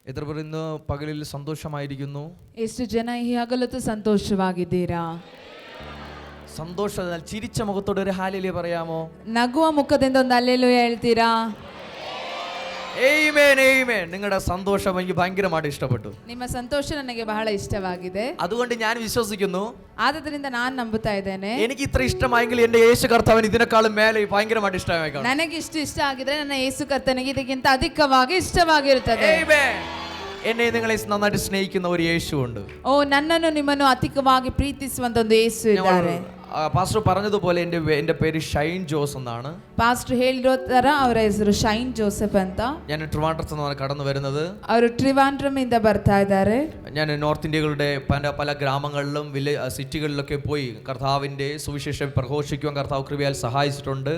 എത്ര പേർ ഇന്ന് പകലിൽ സന്തോഷമായിരിക്കുന്നു? ಎಷ್ಟು ಜನ ಈ ಹಗಲೊತ್ತು ಸಂತೋಷವಾಗಿದ್ದೀರಾ? സന്തോഷം ചിരിച്ച മുഖത്തോടെ ഒരു ഹാലേലൂയ പറയാമോ? ನಗುವ ಮುಖದಿಂದ ಒಂದು ಹಲ್ಲೆಲೂಯ ಹೇಳ್ತೀರಾ? ആമേൻ ആമേൻ. നിങ്ങളുടെ സന്തോഷം എനിക്ക് ഭയങ്കരമായിട്ട് ഇഷ്ടപ്പെട്ടു. ನಿಮ್ಮ ಸಂತೋಷ ನನಗೆ ಬಹಳ ಇಷ್ಟವಾಗಿದೆ. അതുകൊണ്ട് ഞാൻ വിശ്വസിക്കുന്നു, ಆದ್ದರಿಂದ ನಾನು ನಂಬುತ್ತಾ ಇದ್ದೇನೆ, എനിക്ക് ഇത്ര ഇഷ്ടമായെങ്കിൽ എന്റെ യേശു കർത്താവിന് ഇതിനേക്കാളും മേലെ ഭയങ്കരമായിട്ട് ഇഷ്ടമായി കാണും. ನನಗೆ ಇಷ್ಟ ಆಗಿದ್ರೆ ನನ್ನ ಯೇಸು ಕರ್ತನಿಗೆ ಇದಕ್ಕಿಂತ ಅಧಿಕವಾಗಿ ಇಷ್ಟವಾಗಿರುತ್ತದೆ. ആമേൻ. എന്നെ നിങ്ങളെ നന്നായിട്ട് സ്നേഹിക്കുന്ന ഒരു യേശു ഉണ്ട്. ಓ, ನನ್ನನ್ನು ನಿಮ್ಮನ್ನು ಅಧಿಕವಾಗಿ ಪ್ರೀತಿಸುವಂತ ಒಂದು ಯೇಸು ಇದ್ದಾರೆ. പാസ്റ്റർ പറഞ്ഞതുപോലെ എന്റെ പേര് ഷൈൻ ജോസ് എന്നാണ്. ಪಾಸ್ಟರ್ ಹೇಳಿರೋ ತರ ಅವರ ಹೆಸರು ಶೈನ್ ಜೋಸೆಫ್ ಅಂತ. ഞാൻ ട്രിവാൻഡ്രത്ത് നിന്നാണ് കടന്നു വരുന്നത്. ಅವರು ಟ್ರಿವಾಂಡ್ರಮ್ ಇಂದ ಬರ್ತಾ ಇದ್ದಾರೆ. ഞാൻ നോർത്ത് ഇന്ത്യകളുടെ പല ഗ്രാമങ്ങളിലും സിറ്റികളിലൊക്കെ പോയി കർത്താവിന്റെ സുവിശേഷം പ്രഘോഷിക്കുവാൻ കർത്താവ് കൃപയാൽ സഹായിച്ചിട്ടുണ്ട്.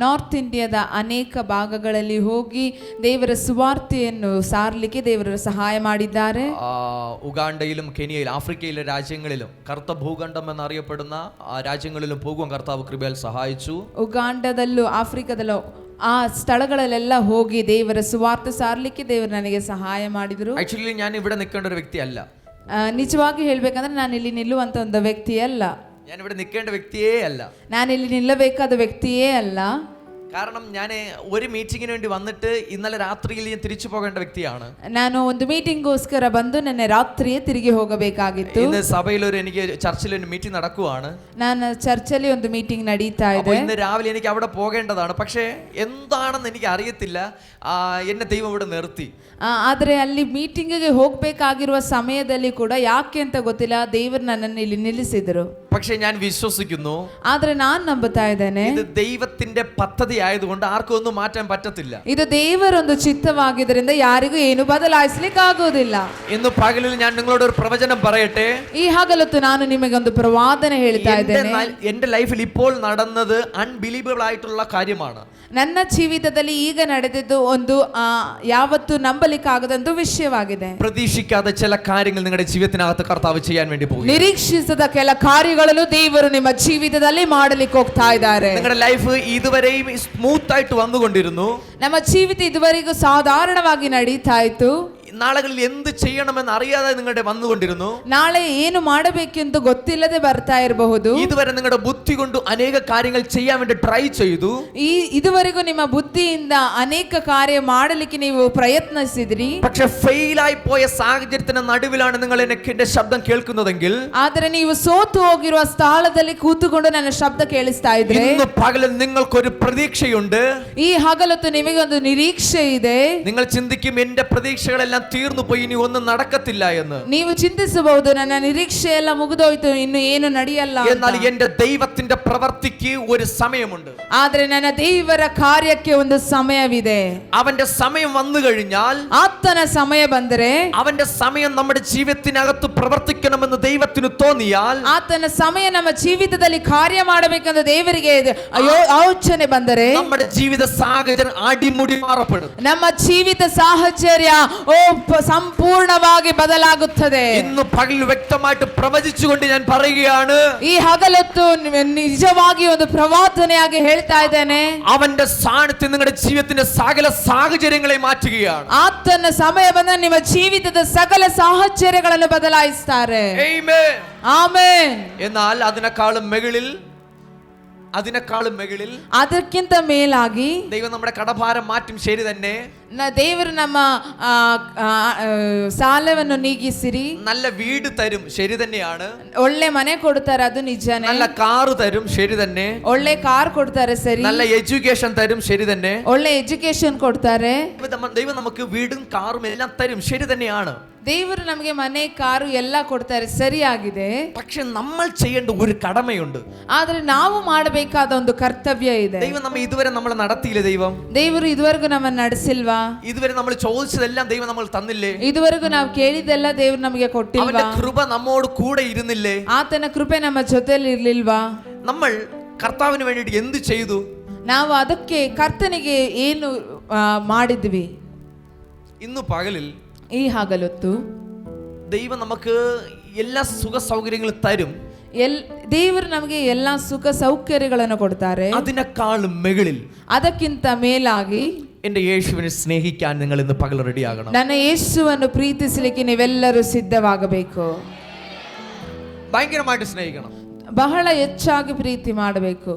ನಾರ್ತ್ ಇಂಡಿಯಾದ ಅನೇಕ ಭಾಗಗಳಲ್ಲಿ ಹೋಗಿ ದೇವರ ಸುವಾರ್ತೆಯನ್ನು ಸಾರಲಿಕ್ಕೆ ದೇವರ ಸಹಾಯ ಮಾಡಿದ್ದಾರೆ. ഉഗാണ്ടയിലും കെനിയയിലും ആഫ്രിക്കയിലെ രാജ്യങ്ങളിലും കറുത്ത ഭൂഖണ്ഡം എന്നറിയപ്പെടുന്ന രാജ്യങ്ങളിലും പോകുവാൻ കർത്താവ് കൃപയാൽ സഹായിച്ചു. ಉಗಾಂಡದಲ್ಲೂ ಆಫ್ರಿಕಾದಲ್ಲೂ ಆ ಸ್ಥಳಗಳಲ್ಲೆಲ್ಲ ಹೋಗಿ ದೇವರ ಸುವಾರ್ತೆ ಸಾರಲಿಕ್ಕೆ ದೇವರು ನನಗೆ ಸಹಾಯ ಮಾಡಿದರು. ಆಕ್ಚುಲಿ ഞാൻ ഇവിടെ നിൽക്കേണ്ട ഒരു വ്യക്തിയല്ല. ನಿಜವಾಗಿ ಹೇಳ್ಬೇಕಂದ್ರೆ ನಾನು ಇಲ್ಲಿ ನಿಲ್ಲುವಂತ ಒಂದು ವ್ಯಕ್ತಿಯಲ್ಲ. ഞാൻ ഇവിടെ നിൽക്കേണ്ട വ്യക്തിയേ ಅಲ್ಲ. ನಾನು ಇಲ್ಲಿ ನಿಲ್ಲಬೇಕಾದ ವ್ಯಕ್ತಿಯೇ ಅಲ್ಲ. കാരണം ഞാൻ ഒരു മീറ്റിങ്ങിന് വേണ്ടി വന്നിട്ട് ഇന്നലെ രാത്രിയിൽ ഞാൻ തിരിച്ചു പോകേണ്ട വ്യക്തിയാണ്. ನಾನು ಒಂದು ಮೀಟಿಂಗ್ಗೋಸ್ಕರ ಬಂದು ನೆನ್ನೆ ರಾತ್ರಿಯೇ ತಿರುಗಿ ಹೋಗಬೇಕಾಗಿತ್ತು. ഇന്ന് സഭയിൽ എനിക്ക് ചർച്ചിൽ ഒരു മീറ്റിംഗ് നടക്കുവാണ്. ನಾನು ಚರ್ಚಲ್ಲಿ ಒಂದು ಮೀಟಿಂಗ್ ನಡೀತಾ ಇದೆ. ഇന്ന് രാവിലെ എനിക്ക് അവിടെ പോകേണ്ടതാണ്. പക്ഷേ എന്താണെന്ന് എനിക്ക് അറിയത്തില്ല, എന്നെ ദൈവം ഇവിടെ നിർത്തി. ಆದರೆ ಅಲ್ಲಿ ಮೀಟಿಂಗಿಗೆ ಹೋಗ್ಬೇಕಾಗಿರುವ ಸಮಯದಲ್ಲಿ ಕೂಡ ಯಾಕೆ ಅಂತ ಗೊತ್ತಿಲ್ಲ, ದೇವರು ನನ್ನನ್ನು ಇಲ್ಲಿ ನಿಲ್ಲಿಸಿದರು. പക്ഷേ ഞാൻ വിശ്വസിക്കുന്നു, ಆದ್ರೆ ನಾನು ನಂಬುತ್ತಾ ಇದ್ದೇನೆ, ഇത് ദൈവത്തിന്റെ പദ്ധതി ആയതുകൊണ്ട് ആർക്കും ഒന്നും മാറ്റാൻ പറ്റത്തില്ല. ಇದು ದೇವರೊಂದು ಚಿತ್ತವಾಗಿದ್ದರಿಂದ ಯಾರಿಗೂ ಏನು ಬದಲಾಯಿಸಲಿಕ್ಕೆ ಆಗೋದಿಲ್ಲ. ഇന്ന് പകലിൽ ഞാൻ നിങ്ങളോട് ഒരു പ്രവചനം പറയട്ടെ. ಈ ಹಗಲೊತ್ತು ನಾನು ನಿಮಗೆ ಒಂದು ಪ್ರವಾದನೆ ಹೇಳ್ತಾ ಇದ್ದೇನೆ. എന്റെ ലൈഫിൽ ഇപ്പോൾ നടന്നത് അൺബിലീവബിൾ ആയിട്ടുള്ള കാര്യമാണ്. ನನ್ನ ಜೀವಿತದಲ್ಲಿ ಈಗ ನಡೆದಿದ್ದು ಒಂದು ಯಾವತ್ತೂ ನಂಬಲಿಕ್ಕಾಗದಂತ ವಿಷಯವಾಗಿದೆ. പ്രതീക്ഷിക്കാത്ത ചില കാര്യങ്ങൾ നിങ്ങളുടെ ജീവിതത്തിനകത്ത് കർത്താവ് ചെയ്യാൻ വേണ്ടി പോകുന്നു. ನಿರೀಕ್ಷಿಸದ ಕೆಲ ಕಾರ್ಯಗಳನ್ನು ದೇವರು ನಿಮ್ಮ ಜೀವಿತದಲ್ಲಿ ಮಾಡಲಿಕ್ಕೆ ಹೋಗ್ತಾ ಇದ್ದಾರೆ. നിങ്ങളുടെ ലൈഫ് ഇതുവരെയും സ്മൂത്ത് ആയിട്ട് വന്നുകൊണ്ടിരുന്നു. ನಮ್ಮ ಜೀವಿತ ಇದುವರೆಗೂ ಸಾಧಾರಣವಾಗಿ ನಡೀತಾ ಇತ್ತು. നാളുകളിൽ എന്ത് ചെയ്യണമെന്ന് അറിയാതെ നിങ്ങളുടെ വന്നുകൊണ്ടിരുന്നു. ನಾಳೆ ಏನು ಮಾಡಬೇಕೆಂದು ಗೊತ್ತಿಲ್ಲದೆ ಬರ್ತಾ ಇರಬಹುದು. ഇതുവരെ നിങ്ങളുടെ ബുദ്ധി കൊണ്ട് അനേക കാര്യങ്ങൾ ചെയ്യാൻ വേണ്ടി ട്രൈ ചെയ്തു. ಇದುವರೆಗೂ ನಿಮ್ಮ ಬುದ್ಧಿಯಿಂದ ಅನೇಕ ಕಾರ್ಯ ಮಾಡಲಿಕ್ಕೆ ನೀವು ಪ್ರಯತ್ನಿಸಿದ್ರಿ. പക്ഷെ ഫെയിൽ ആയി പോയ സാഹചര്യത്തിന് നടുവിലാണ് നിങ്ങൾ എന്റെ ശബ്ദം കേൾക്കുന്നതെങ്കിൽ, ಆದರೆ ನೀವು ಸೋತು ಹೋಗಿರುವ ಸ್ಥಳದಲ್ಲಿ ಕೂತುಕೊಂಡು ನನ್ನ ಶಬ್ದ ಕೇಳಿಸ್ತಾ ಇದ್ರೆ, ഇന്ന് പകലിൽ നിങ്ങൾക്കൊരു പ്രതീക്ഷയുണ്ട്. ಈ ಹಗಲೊತ್ತು ನಿಮಗೆ ಒಂದು ನಿರೀಕ್ಷೆ ಇದೆ. നിങ്ങൾ ചിന്തിക്കും, എന്റെ പ്രതീക്ഷകളെല്ലാം തീർന്നു പോയി, ഇനി ഒന്നും നടക്കത്തില്ല എന്ന്. ನೀವು ಚಿಂತಿಸಬಹುದು, ನನ್ನ ನಿರೀಕ್ಷೆ ಎಲ್ಲ ಮುಗಿದೋಯ್ತು, ಇನ್ನು ಏನು ನಡೆಯಲ್ಲ. എന്നാൽ എന്റെ ദൈവത്തിന്റെ പ്രവൃത്തിക്ക് ഒരു സമയമുണ്ട്. ಆದ್ರೆ ನನ್ನ ದೇವರ ಕಾರ್ಯಕ್ಕೆ ಒಂದು ಸಮಯವಿದೆ. അവന്റെ സമയം വന്നു കഴിഞ്ഞാൽ, ಆತನ ಸಮಯ ಬಂದರೆ, അവന്റെ സമയം നമ്മുടെ ജീവിതത്തിനകത്ത് പ്രവർത്തിക്കണമെന്ന് ദൈവത്തിന് തോന്നിയാൽ, ಆತನ ಸಮಯ ನಮ್ಮ ಜೀವಿತದಲ್ಲಿ ಕಾರ್ಯ ಮಾಡಬೇಕೆಂದು ದೇವರಿಗೆ ಆಲೋಚನೆ ಬಂದರೆ, നമ്മുടെ ജീവിത സാഹചര്യം അടിമുടി മാറപ്പെടും. ನಮ್ಮ ಜೀವಿತ ಸಾಹಚರ್ಯ ಸಂಪೂರ್ಣವಾಗಿ ಬದಲಾಗುತ್ತದೆ. ഇന്ന് പകൽ വ്യക്തമായിട്ട് പ്രവചിച്ചുകൊണ്ട് ഞാൻ പറയുകയാണ്, ಈ ಹಗಲೊತ್ತು ನಿಜವಾಗಿ ಒಂದು ಪ್ರವಾದನೆಯಾಗಿ ಹೇಳ್ತಾ ಇದ್ದೇನೆ, അവന്റെ സാന്നിധ്യം നിങ്ങളുടെ ജീവിതത്തിന്റെ സകല സാഹചര്യങ്ങളെ മാറ്റുകയാണ്. ಆತನ ಸಮಯ ಬಂದ ನಿಮ್ಮ ಜೀವಿತದ ಸಕಲ ಸಾಹಚರ್ಯಗಳನ್ನು ಬದಲಾಯಿಸ್ತಾರೆ. ആമേൻ. ಆಮೆನ್. എന്നാൽ അതിനേക്കാളും മുകളിൽ ಅದಕ್ಕಿಂತ ಮೇಲಾಗಿ ദൈവം നമ്മുടെ കടഭാരം മാറ്റും. ശരി തന്നെ, ದೇವರು ನಮ್ಮ ಸಾಲವನ್ನು ನೀಗಿಸಿರಿ. നല്ല വീട് തരും. ശരി തന്നെയാണ്. ಒಳ್ಳೆ ಮನೆ ಕೊಡ್ತಾರೆ, ಅದು ನಿಜನೇ. നല്ല കാറ് തരും. ശരി തന്നെ. ಒಳ್ಳೆ ಕಾರ್ ಕೊಡ್ತಾರೆ, ಸರಿ. നല്ല എഡ്യൂക്കേഷൻ തരും. ശരി തന്നെ. ಒಳ್ಳೆ ಎಜುಕೇಶನ್ ಕೊಡ್ತಾರೆ. ദൈവം നമുക്ക് വീടും കാറും എല്ലാം തരും. ശരി തന്നെയാണ്. ದೇವರು ನಮಗೆ ಮನೆ, ಕಾರು ಎಲ್ಲ ಕೊಡ್ತಾರೆ, ಸರಿಯಾಗಿದೆ. പക്ഷെ നമ്മൾ ചെയ്യേണ്ട ഒരു കടമയുണ്ട്. ಆದ್ರೆ ನಾವು ಮಾಡಬೇಕಾದ ಒಂದು ಕರ್ತವ್ಯ ಇದೆ. ദൈവം നമ്മെ ഇതുവരെ നമ്മളെ നടത്തിയില്ലേ? ದೇವರು ಇದುವರೆಗೂ ನಮ್ಮನ್ನು ನಡೆಸಿಲ್ವಾ? ഇതുവരെ നമ്മൾ ചോദിച്ചതെല്ലാം ദൈവം നമ്മൾ തന്നില്ലേ? ಇದುವರೆಗೂ ನಾವು ಕೇಳಿದ್ದೆಲ್ಲ ದೇವರು ನಮಗೆ ಕೊಟ್ಟಿಲ್ವಾ? അവന്റെ കൃപ നമ്മോട് കൂടെ ഇരുന്നില്ലേ? ಆತನ ಕೃಪೆ ನಮ್ಮ ಜೊತೆಯಲ್ಲಿ ಇರ್ಲಿಲ್ವಾ? നമ്മൾ കർത്താവിന് വേണ്ടിയിട്ട് എന്ത് ചെയ്തു? ನಾವು ಅದಕ್ಕೆ ಕರ್ತನಿಗೆ ಏನು ಮಾಡಿದ್ವಿ? ഇന്ന് പകലിൽ ಈ ಹಗಲೊತ್ತು ദൈവം നമുക്ക് എല്ലാ സുഖ സൗകര്യങ്ങളും തരും. ದೇವರು ನಮಗೆ ಎಲ್ಲಾ ಸುಖ ಸೌಕರ್ಯಗಳನ್ನು ಕೊಡ್ತಾರೆ. അതിനേക്കാളും മുകളിൽ, ಅದಕ್ಕಿಂತ ಮೇಲಾಗಿ എൻ്റെ യേശുവിനെ സ്നേഹിക്കാൻ നിങ്ങൾ ഇന്ന് പകൽ റെഡിയാകണം. ನನ್ನ ಯೇಸುವನ್ನು ಪ್ರೀತಿಸಲಿಕ್ಕೆ ನೀವೆಲ್ಲರೂ ಸಿದ್ಧವಾಗಬೇಕು. ഭയങ്കരമായിട്ട് സ്നേഹിക്കണം. ಬಹಳ ಹೆಚ್ಚಾಗಿ ಪ್ರೀತಿ ಮಾಡಬೇಕು.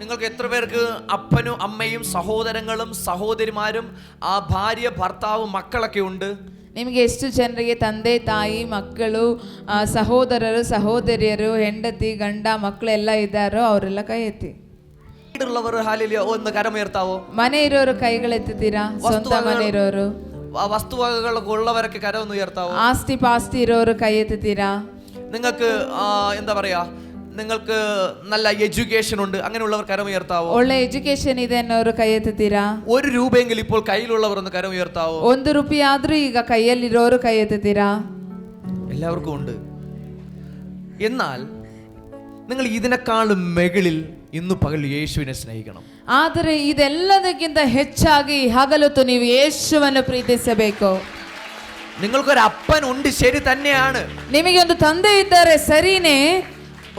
നിങ്ങൾക്ക് എത്ര പേർക്ക് അപ്പനും അമ്മയും സഹോദരങ്ങളും സഹോദരിമാരും ആ ഭാര്യ ഭർത്താവ് മക്കളൊക്കെ ഉണ്ട്? ನಿಮಗೆ ಎಷ್ಟು ಜನರಿಗೆ ತಂದೆ ತಾಯಿ ಮಕ್ಕಳು ಸಹೋದರರು ಸಹೋದರಿಯರು ಹೆಂಡತಿ ಗಂಡ ಮಕ್ಕಳೆಲ್ಲ ಇದ್ದಾರೋ ಅವರೆಲ್ಲ ಕೈ ಎತ್ತಿ. വീടുള്ളവർ ഹാലേലൂയ ഒന്ന് കരമുയർത്താവോ? ಮನೆ ಇರೋರು ಕೈಗಳೆತ್ತಿದ್ದೀರಾ? ಸ್ವಂತ ಮನೆ ಇರೋರು, വസ്തുവകകളൊക്കെ ഉള്ളവരൊക്കെ കരമൊന്ന് ഉയർത്താവോ? ಆಸ್ತಿ ಪಾಸ್ತಿ ಇರೋರು ಕೈ ಎತ್ತಿದ್ದೀರಾ? നിങ്ങൾക്ക് എന്താ പറയാ, നിങ്ങൾക്ക് നല്ല എഡ്യൂക്കേഷൻ ഉണ്ട്, അങ്ങനെയുള്ളവർ കരമുയർത്താവോ? ಒಳ್ಳೆ ಎಜುಕೇಶನ್ ಇದೆ ಅನ್ನೋರು ಕೈ ಎತ್ತಿದ್ದೀರಾ? 1 രൂപയെങ്കിലും ഇപ്പോൾ കയ്യിലുള്ളവർ ഒന്ന് കരമുയർത്താവോ? 1 ರೂಪಾಯಿ ಆದ್ರೂ ಈಗ ಕೈಯಲ್ಲಿರೋರು ಕೈ ಎತ್ತಿದ್ದೀರಾ? എല്ലാവർക്കും ഉണ്ട്. എന്നാൽ നിങ്ങൾ ഇതിനേക്കാളും മുകളിൽ ഇന്ന് പകൽ യേശുവിനെ സ്നേഹിക്കണം. ಆದರೆ ಇದೆಲ್ಲದಕ್ಕಿಂತ ಹೆಚ್ಚಾಗಿ ಹಗಲೊತ್ತು ನೀವು ಯೇಸುವನ್ನು ಪ್ರೀತಿಸಬೇಕು. നിങ്ങൾക്കൊരു അപ്പൻ ഉണ്ട്, ശരി തന്നെയാണ്. ನಿಮಗೆ ಒಂದು ತಂದೆ ಇದ್ದಾರೆ, ಸರಿನೇ.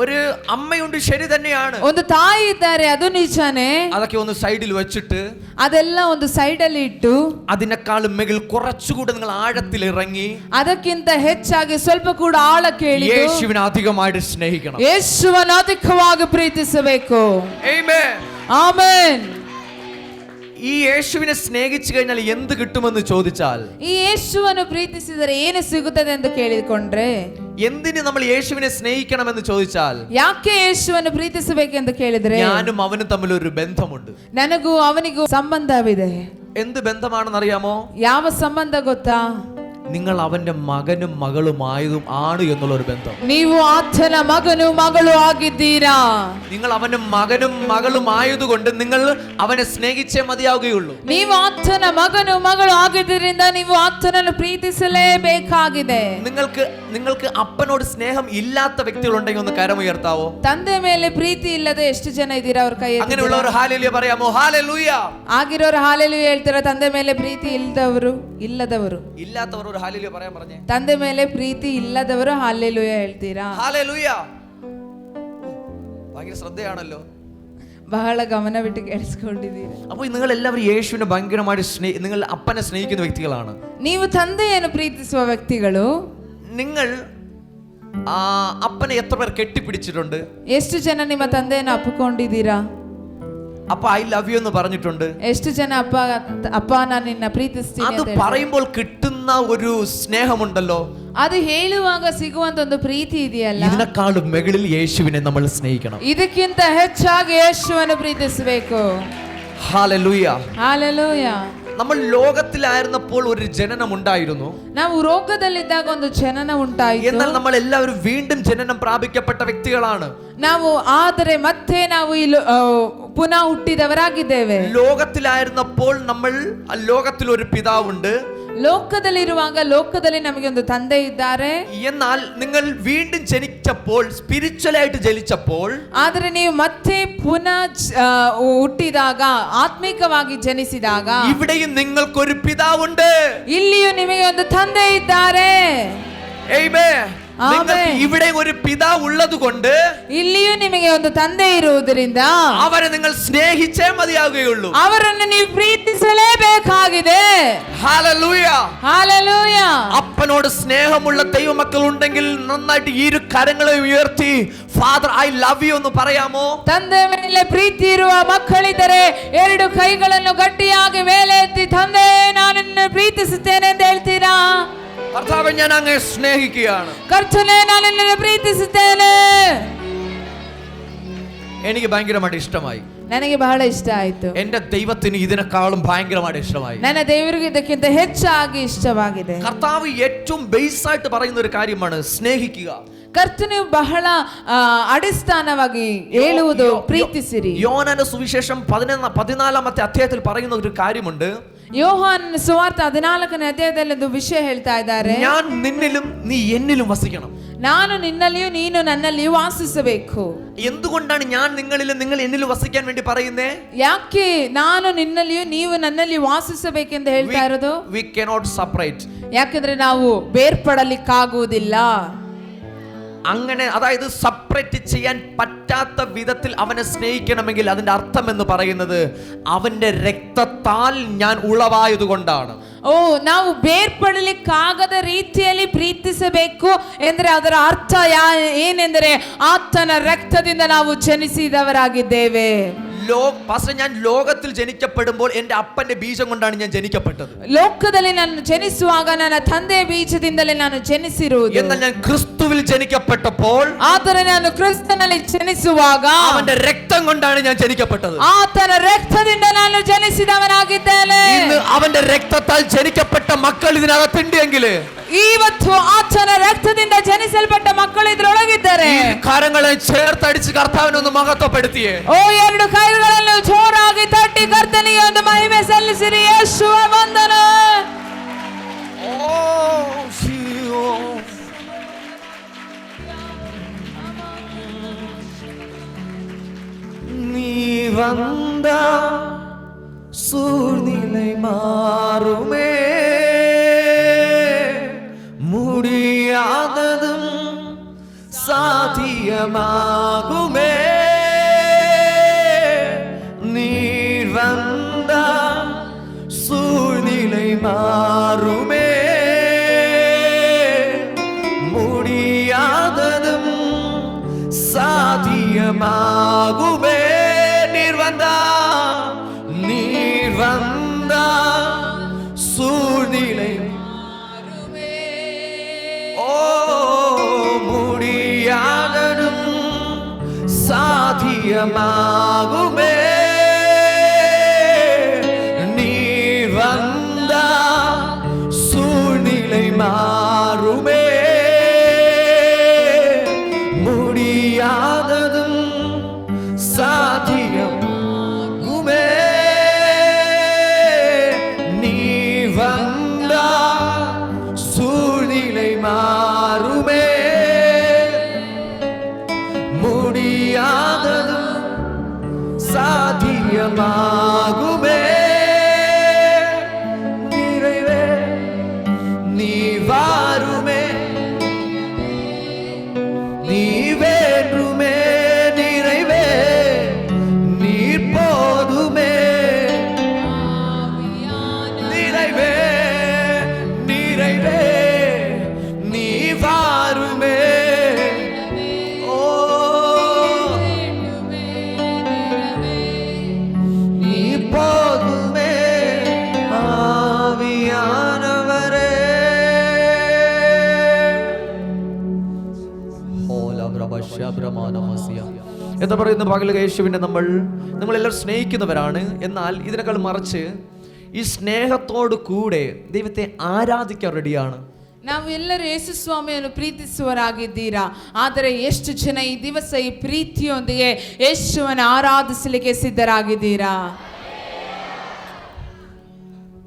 ഒരു അമ്മയുണ്ട്, ശരി തന്നെയാണ്. ಒಂದು ತಾಯಿ ಇದ್ದಾರೆ, ಅದು ನಿಜಾನೇ. അതൊക്കെ ഒന്ന് സൈഡിൽ വെച്ചിട്ട് ಅದೆಲ್ಲ ಒಂದು ಸೈಡ್ ಅಲ್ಲಿ ಇಟ್ಟು അതിനേക്കാളും മുകളിൽ കുറച്ചുകൂടി നിങ്ങൾ ആഴത്തിൽ ഇറങ്ങി ಅದಕ್ಕಿಂತ ಹೆಚ್ಚಾಗಿ ಸ್ವಲ್ಪ ಕೂಡ ಆಳಕ್ಕೆ ಇಳಿದು യേശുവിനെ അധികമായിട്ട് സ്നേഹിക്കണം. ಯೇಸುವನ್ನು ಅಧಿಕವಾಗಿ ಪ್ರೀತಿಸಬೇಕು. ആമേൻ. ಆಮೆನ್. ഈ യേശുവിനെ സ്നേഹിച്ചു കഴിഞ്ഞാൽ എന്ത് കിട്ടുമെന്ന് ചോദിച്ചാൽ, ಈ ಯೇಸುವನ್ನು ಪ್ರೀತಿಸಿದರೆ ಏನು ಸಿಗುತ್ತದೆ ಎಂದು ಕೇಳಿಕೊಂಡ್ರೆ, എന്തിന് നമ്മൾ യേശുവിനെ സ്നേഹിക്കണമെന്ന് ചോദിച്ചാൽ, ಯಾಕೆ ಯೇಸುವನ್ನು ಪ್ರೀತಿಸಬೇಕೆಂದು ಕೇಳಿದ್ರೆ, ഞാനും അവനും തമ്മിൽ ഒരു ബന്ധമുണ്ട്. ನನಗೂ ಅವನಿಗೂ ಸಂಬಂಧವಿದೆ. എന്ത് ബന്ധമാണെന്ന് അറിയാമോ? ಯಾವ ಸಂಬಂಧ ಗೊತ್ತಾ? നിങ്ങൾ അവന്റെ മകനും മകളുമായതും ആണ് എന്നുള്ള ഒരു ബന്ധം. ನೀವು ಆತನ ಮಗನು ಮಗಳು ಆಗಿದ್ದೀರಾ. നിങ്ങൾ അവന്റെ മകനും മകളുമായതുകൊണ്ട് നിങ്ങൾ അവനെ സ്നേഹിച്ചേ മതിയാവുകയുള്ളൂ. ನೀವು ಆತನ ಮಗನು ಮಗಳು ಆಗಿದ್ದರಿಂದ ನೀವು ಆತನನ್ನು ಪ್ರೀತಿಸಲೇಬೇಕಾಗಿದೆ. നിങ്ങൾക്ക് അപ്പനോട് സ്നേഹം ഇല്ലാത്ത വ്യക്തികളുണ്ടെങ്കിൽ ഒന്ന് കരമുയർത്താവോ? ತಂದೆ ಮೇಲೆ ಪ್ರೀತಿ ಇಲ್ಲದೆ ಎಷ್ಟು ಜನ ಇದ್ದೀರಾ? ಅವ್ರ ಕೈ ಎತ್ತಿ. അങ്ങനെയുള്ളവർ ഹല്ലേലൂയ പറയാമോ? ഹല്ലേലൂയ. ಆಗಿರೋರು ಹಾಲೆಲೂಯ ಹೇಳ್ತಾರೆ. ತಂದೆ ಮೇಲೆ ಪ್ರೀತಿ ಇಲ್ಲದವರು ഇല്ലാത്തവർ ഒരു ഹല്ലേലൂയ പറയാൻ പറഞ്ഞേ. ತಂದೆ ಮೇಲೆ ಪ್ರೀತಿ ಇಲ್ಲದವರು ಹಾಲೆಲೂಯ ಹೇಳ್ತೀರಾ? ഹല്ലേലൂയ. ഭയങ്കര ശ്രദ്ധയാണല്ലോ. ಬಹಳ ಗಮನವಿಟ್ಟು ಕೇಳಿಸ್ಕೊಂಡಿದ್ದೀರಾ? അപ്പോൾ നിങ്ങൾ എല്ലാവരും യേശുവിനെ ഭയങ്കരമായിട്ട് നിങ്ങൾ അപ്പനെ സ്നേഹിക്കുന്ന വ്യക്തികളാണ്. ನೀವು ತಂದೆಯನ್ನು ಪ್ರೀತಿಸುವ ವ್ಯಕ್ತಿಗಳು. നിങ്ങൾ അപ്പനെ എത്ര പേർ കെട്ടിപ്പിടിച്ചിട്ടുണ്ട്? ಎಷ್ಟು ಜನ ನಿಮ್ಮ ತಂದೆಯನ್ನು ಅಪ್ಪಿಕೊಂಡಿದ್ದೀರಾ? അപ്പ ഐ ലവ് യു എന്ന് പറഞ്ഞിട്ടുണ്ട്? ಎಷ್ಟು ಜನ ಅಪ್ಪ ನಾನು ನಿನ್ನ ಪ್ರೀತಿಸ್ತೀನಿ അത് പറയുമ്പോൾ കിട്ടുന്ന ഒരു സ്നേഹമുണ്ടല്ലോ, ಅದು ಹೇಳುವಾಗ ಸಿಗುವಂತ ಒಂದು ಪ್ರೀತಿ ಇದೆಯಲ್ಲ, ഇതിനേക്കാളും മുകളിൽ യേശുവിനെ നമ്മൾ സ്നേഹിക്കണം. ಇದಕ್ಕಿಂತ ಹೆಚ್ಚಾಗಿ ಯೇಸುವನ್ನು ಪ್ರೀತಿಸಬೇಕು. ഹല്ലേലൂയ. ಹಲ್ಲೆಲೂಯ. നമ്മൾ ലോകത്തിലായിരുന്നപ്പോൾ ഒരു ജനനം ഉണ്ടായിരുന്നു. ನಾವು ರೋಗದಲ್ಲಿದ್ದಾಗ ಒಂದು ಜನನ ಉಂಟಾಯಿತು. എന്നാൽ നമ്മൾ എല്ലാവരും വീണ്ടും ജനനം പ്രാപിക്കപ്പെട്ട വ്യക്തികളാണ്. ನಾವು ಆದರೆ ಮತ್ತೆ ನಾವು ಪುನಃ ಹುಟ್ಟಿದವರಾಗಿದ್ದೇವೆ. ലോകത്തിലായിരുന്നപ്പോൾ നമ്മൾ ലോകത്തിൽ ഒരു പിതാവുണ്ട്. ಲೋಕದಲ್ಲಿರುವಾಗ ಲೋಕದಲ್ಲಿ ನಮಗೆ ಒಂದು ತಂದೆ ಇದ್ದಾರೆ. എന്നാൽ നിങ്ങൾ വീണ്ടും ജനിച്ചപ്പോൾ, സ്പിരിച്വലായിട്ട് ജനിച്ചപ്പോൾ, ಆದರೆ ನೀವು ಮತ್ತೆ ಪುನಃ ಹುಟ್ಟಿದಾಗ, ಆತ್ಮಿಕವಾಗಿ ಜನಿಸಿದಾಗ, ഇവിടെയും നിങ്ങൾക്കൊരു പിതാവുണ്ട്. ಇಲ್ಲಿಯೂ ನಿಮಗೆ ಒಂದು ತಂದೆ ಇದ್ದಾರೆ. ആമേൻ. നിങ്ങൾക്ക് ഇവിടെ ഒരു പിതാവ് ഉള്ളത് കൊണ്ട്, ಇಲ್ಲಿಯೂ ನಿಮಗೆ ಒಂದು ತಂದೆ ಇರುವುದರಿಂದ അവരെ നിങ്ങൾ സ്നേഹിച്ചേ മതിയാവുകയുള്ളൂ. ಅವರನ್ನು ನೀವು ಪ್ರೀತಿಸಲೇಬೇಕಾಗಿದೆ. ഹല്ലേലൂയ. ഹല്ലേലൂയ. അപ്പനോട് സ്നേഹമുള്ള ദൈവമക്കൾ ഉണ്ടെങ്കിൽ നന്നായിട്ട് ഇരു കരങ്ങളെ ഉയർത്തി ഫാദർ ഐ ലവ് യു എന്ന് പറയാമോ? ತಂದೆ ಮೇಲೆ ಪ್ರೀತಿ ಇರುವ ಮಕ್ಕಳಿದ್ದರೆ 2 ಕೈಗಳನ್ನು ಗಟ್ಟಿಯಾಗಿ ಮೇಲೆ ಎತ್ತಿ ತಂದೆ ನಾನು ನಿನ್ನನ್ನು ಪ್ರೀತಿಸುತ್ತೇನೆ ಅಂತ ಹೇಳ್ತೀರಾ? കർത്താവേ ഞാൻ അങ്ങയെ സ്നേഹിക്കുകയാണ്. ಕರ್ತನೇ ನಾನು ನಿನ್ನನ್ನು ಪ್ರೀತಿಸುತ್ತೇನೆ. എനിക്ക് ഭയങ്കരമായിട്ട് ഇഷ്ടമായി. ನನಗೆ ಬಹಳ ಇಷ್ಟ ಆಯ್ತು. എന്റെ ദൈവത്തിന് ഇതിനേക്കാളും ഭയങ്കരമായിട്ട് ഇഷ്ടമായി. ನನ್ನ ದೇವರಿಗೆ ಇದಕ್ಕಿಂತ ಹೆಚ್ಚಾಗಿ ಇಷ್ಟವಾಗಿದೆ. കർത്താവ് ഏറ്റവും ബേസ് ആയിട്ട് പറയുന്ന ഒരു കാര്യമാണ് സ്നേഹിക്കുക. ಕರ್ತನು ಬಹಳ ಅಡಿസ്ഥാನವಾಗಿ ಹೇಳುವುದು ಪ್ರೀತಿಸಿರಿ. യോഹന്നാന്റെ സുവിശേഷം 14-ാമത്തെ അധ്യായത്തിൽ പറയുന്ന ഒരു കാര്യമുണ്ട്. ಯೋಹಾನನ ಸುವಾರ್ತೆ 14ನೇ ಅಧ್ಯಾಯದಲ್ಲಿ ಒಂದು ವಿಷಯ ಹೇಳ್ತಾ ಇದ್ದಾರೆ. ഞാൻ നിന്നിലും നീ എന്നിലും വസിക്കണം. ನಾನು ನಿನ್ನಲ್ಲಿಯೂ ನೀನು ನನ್ನಲ್ಲಿಯೂ ವಾಸಿಸಬೇಕು. എന്തുകൊണ്ടാണ് ഞാൻ നിങ്ങളിലും നിങ്ങൾ എന്നിലും വസിക്കാൻ വേണ്ടി പറയുന്നേ? ಯಾಕೆ ನಾನು ನಿನ್ನಲ್ಲಿಯೂ ನೀವು ನನ್ನಲ್ಲಿ ವಾಸಿಸಬೇಕೆಂದು ಹೇಳ್ತಾ ಇರೋದು? We cannot separate. ಯಾಕಂದ್ರೆ ನಾವು ಬೇರ್ಪಡಲಿಕ್ಕಾಗುವುದಿಲ್ಲ. അങ്ങനെ അതായത് സെപ്പറേറ്റ് ചെയ്യാൻ പറ്റാത്ത വിധത്തിൽ അവനെ സ്നേഹിക്കണമെങ്കിൽ അതിന്റെ അർത്ഥം എന്ന് പറയുന്നത് അവന്റെ രക്തത്താൽ ഞാൻ ഉളവായതുകൊണ്ടാണ്. ಓ, ನಾವು ಬೇರ್ಪಡಲಿಕ್ಕಾಗದ ರೀತಿಯಲ್ಲಿ ಪ್ರೀತಿಸಬೇಕು ಎಂದರೆ ಅದರ ಅರ್ಥ ಏನೆಂದರೆ ಆತನ ರಕ್ತದಿಂದ ನಾವು ಜನಿಸಿದವರಾಗಿದ್ದೇವೆ. ഞാൻ ലോകത്തിൽ ജനിക്കപ്പെടുമ്പോൾ എന്റെ അപ്പന്റെ ബീജം കൊണ്ടാണ് ഞാൻ ജനിക്കപ്പെട്ടത്. ಲೋಕದಲ್ಲಿ ನಾನು ಜನಿಸುವಾಗ ನನ್ನ ತಂದೆಯ ಬೀಜದಿಂದಲೇ ನಾನು ಜನಿಸಿರುವುದು. എന്നാൽ ഞാൻ ക്രിസ്തുവിൽ ജനിക്കപ്പെട്ടപ്പോൾ, ಆದರೆ ನಾನು ಕ್ರಿಸ್ತನಲ್ಲಿ ಜನಿಸುವಾಗ അവന്റെ രക്തം കൊണ്ടാണ് ഞാൻ ജനിക്കപ്പെട്ടത്. ಆತನ ರಕ್ತದಿಂದ ನಾನು ಜನಿಸಿದವನಾಗಿದ್ದೇನೆ. ഇന്ന് അവന്റെ രക്തത്താൽ ജനിക്കപ്പെട്ട മക്കൾ ഇതിനകത്തുണ്ട് എങ്കിൽ, ಇವತ್ತು ಆತನ ರಕ್ತದಿಂದ ಜನಿಸಲ್ಪಟ್ಟ ಮಕ್ಕಳು ಇದರೊಳಗಿದ್ದಾರೆ. കരങ്ങളെ ചേർത്തടിച്ച് കർത്താവിനെ ഒന്ന് മഹത്വപ്പെടുത്തിയേ. ಓ, ಎರಡು ಕೈಗಳನ್ನು ಜೋರಾಗಿ ತಟ್ಟಿ ಕರ್ತನಿಗೆ ಒಂದು ಮಹಿಮೆ ಸಲ್ಲಿಸಿರಿ. ಯೇಸುವ ವಂದನ. നീ വന്ന സൂഴ്നിலை മാറുമേ, முடியாததும் சாத்தியமாகுமே. நீர் வந்த சூழ்நிலை மாறுமே, முடியாததும் சாத்தியமாகுமே. நீர் வந்த சூழ்நிலை സാധ്യമാകുമേ. നീർ വന്ന സൂഴ്നിலை മാറുമേ, முடியாததுം സാധ്യമാകുമേ. നീർ വന്ന സൂഴ്നിலை മാറുമേ, முடியாததும் സാധ്യമാകുമേ. நிறைவே നീ വാരുമേ, നീ വേണ്ടുമേ. நிறைவே നീർ പോതുമേ, நிறைவே நிறைவே നീ വാരുമേ. എന്താ പറയുന്ന പകൽ യേശുവിനെ നമ്മളെല്ലാവരും സ്നേഹിക്കുന്നവരാണ്. എന്നാൽ ഇതിനേക്കാൾ മറിച്ച് ഈ സ്നേഹത്തോട് കൂടെ ദൈവത്തെ ആരാധിക്കാൻ റെഡിയാണ്. ನಾವು ಎಲ್ಲರೂ ಯೇಸು ಸ್ವಾಮಿಯನ್ನು ಪ್ರೀತಿಸುವರಾಗಿದ್ದೀರಾ, ಆದರೆ ಎಷ್ಟು ಜನ ಈ ದಿವಸ ಈ ಪ್ರೀತಿಯೊಂದಿಗೆ ಯೇಸುವನ್ನು ಆರಾಧಿಸಲಿಕ್ಕೆ ಸಿದ್ಧರಾಗಿದ್ದೀರಾ?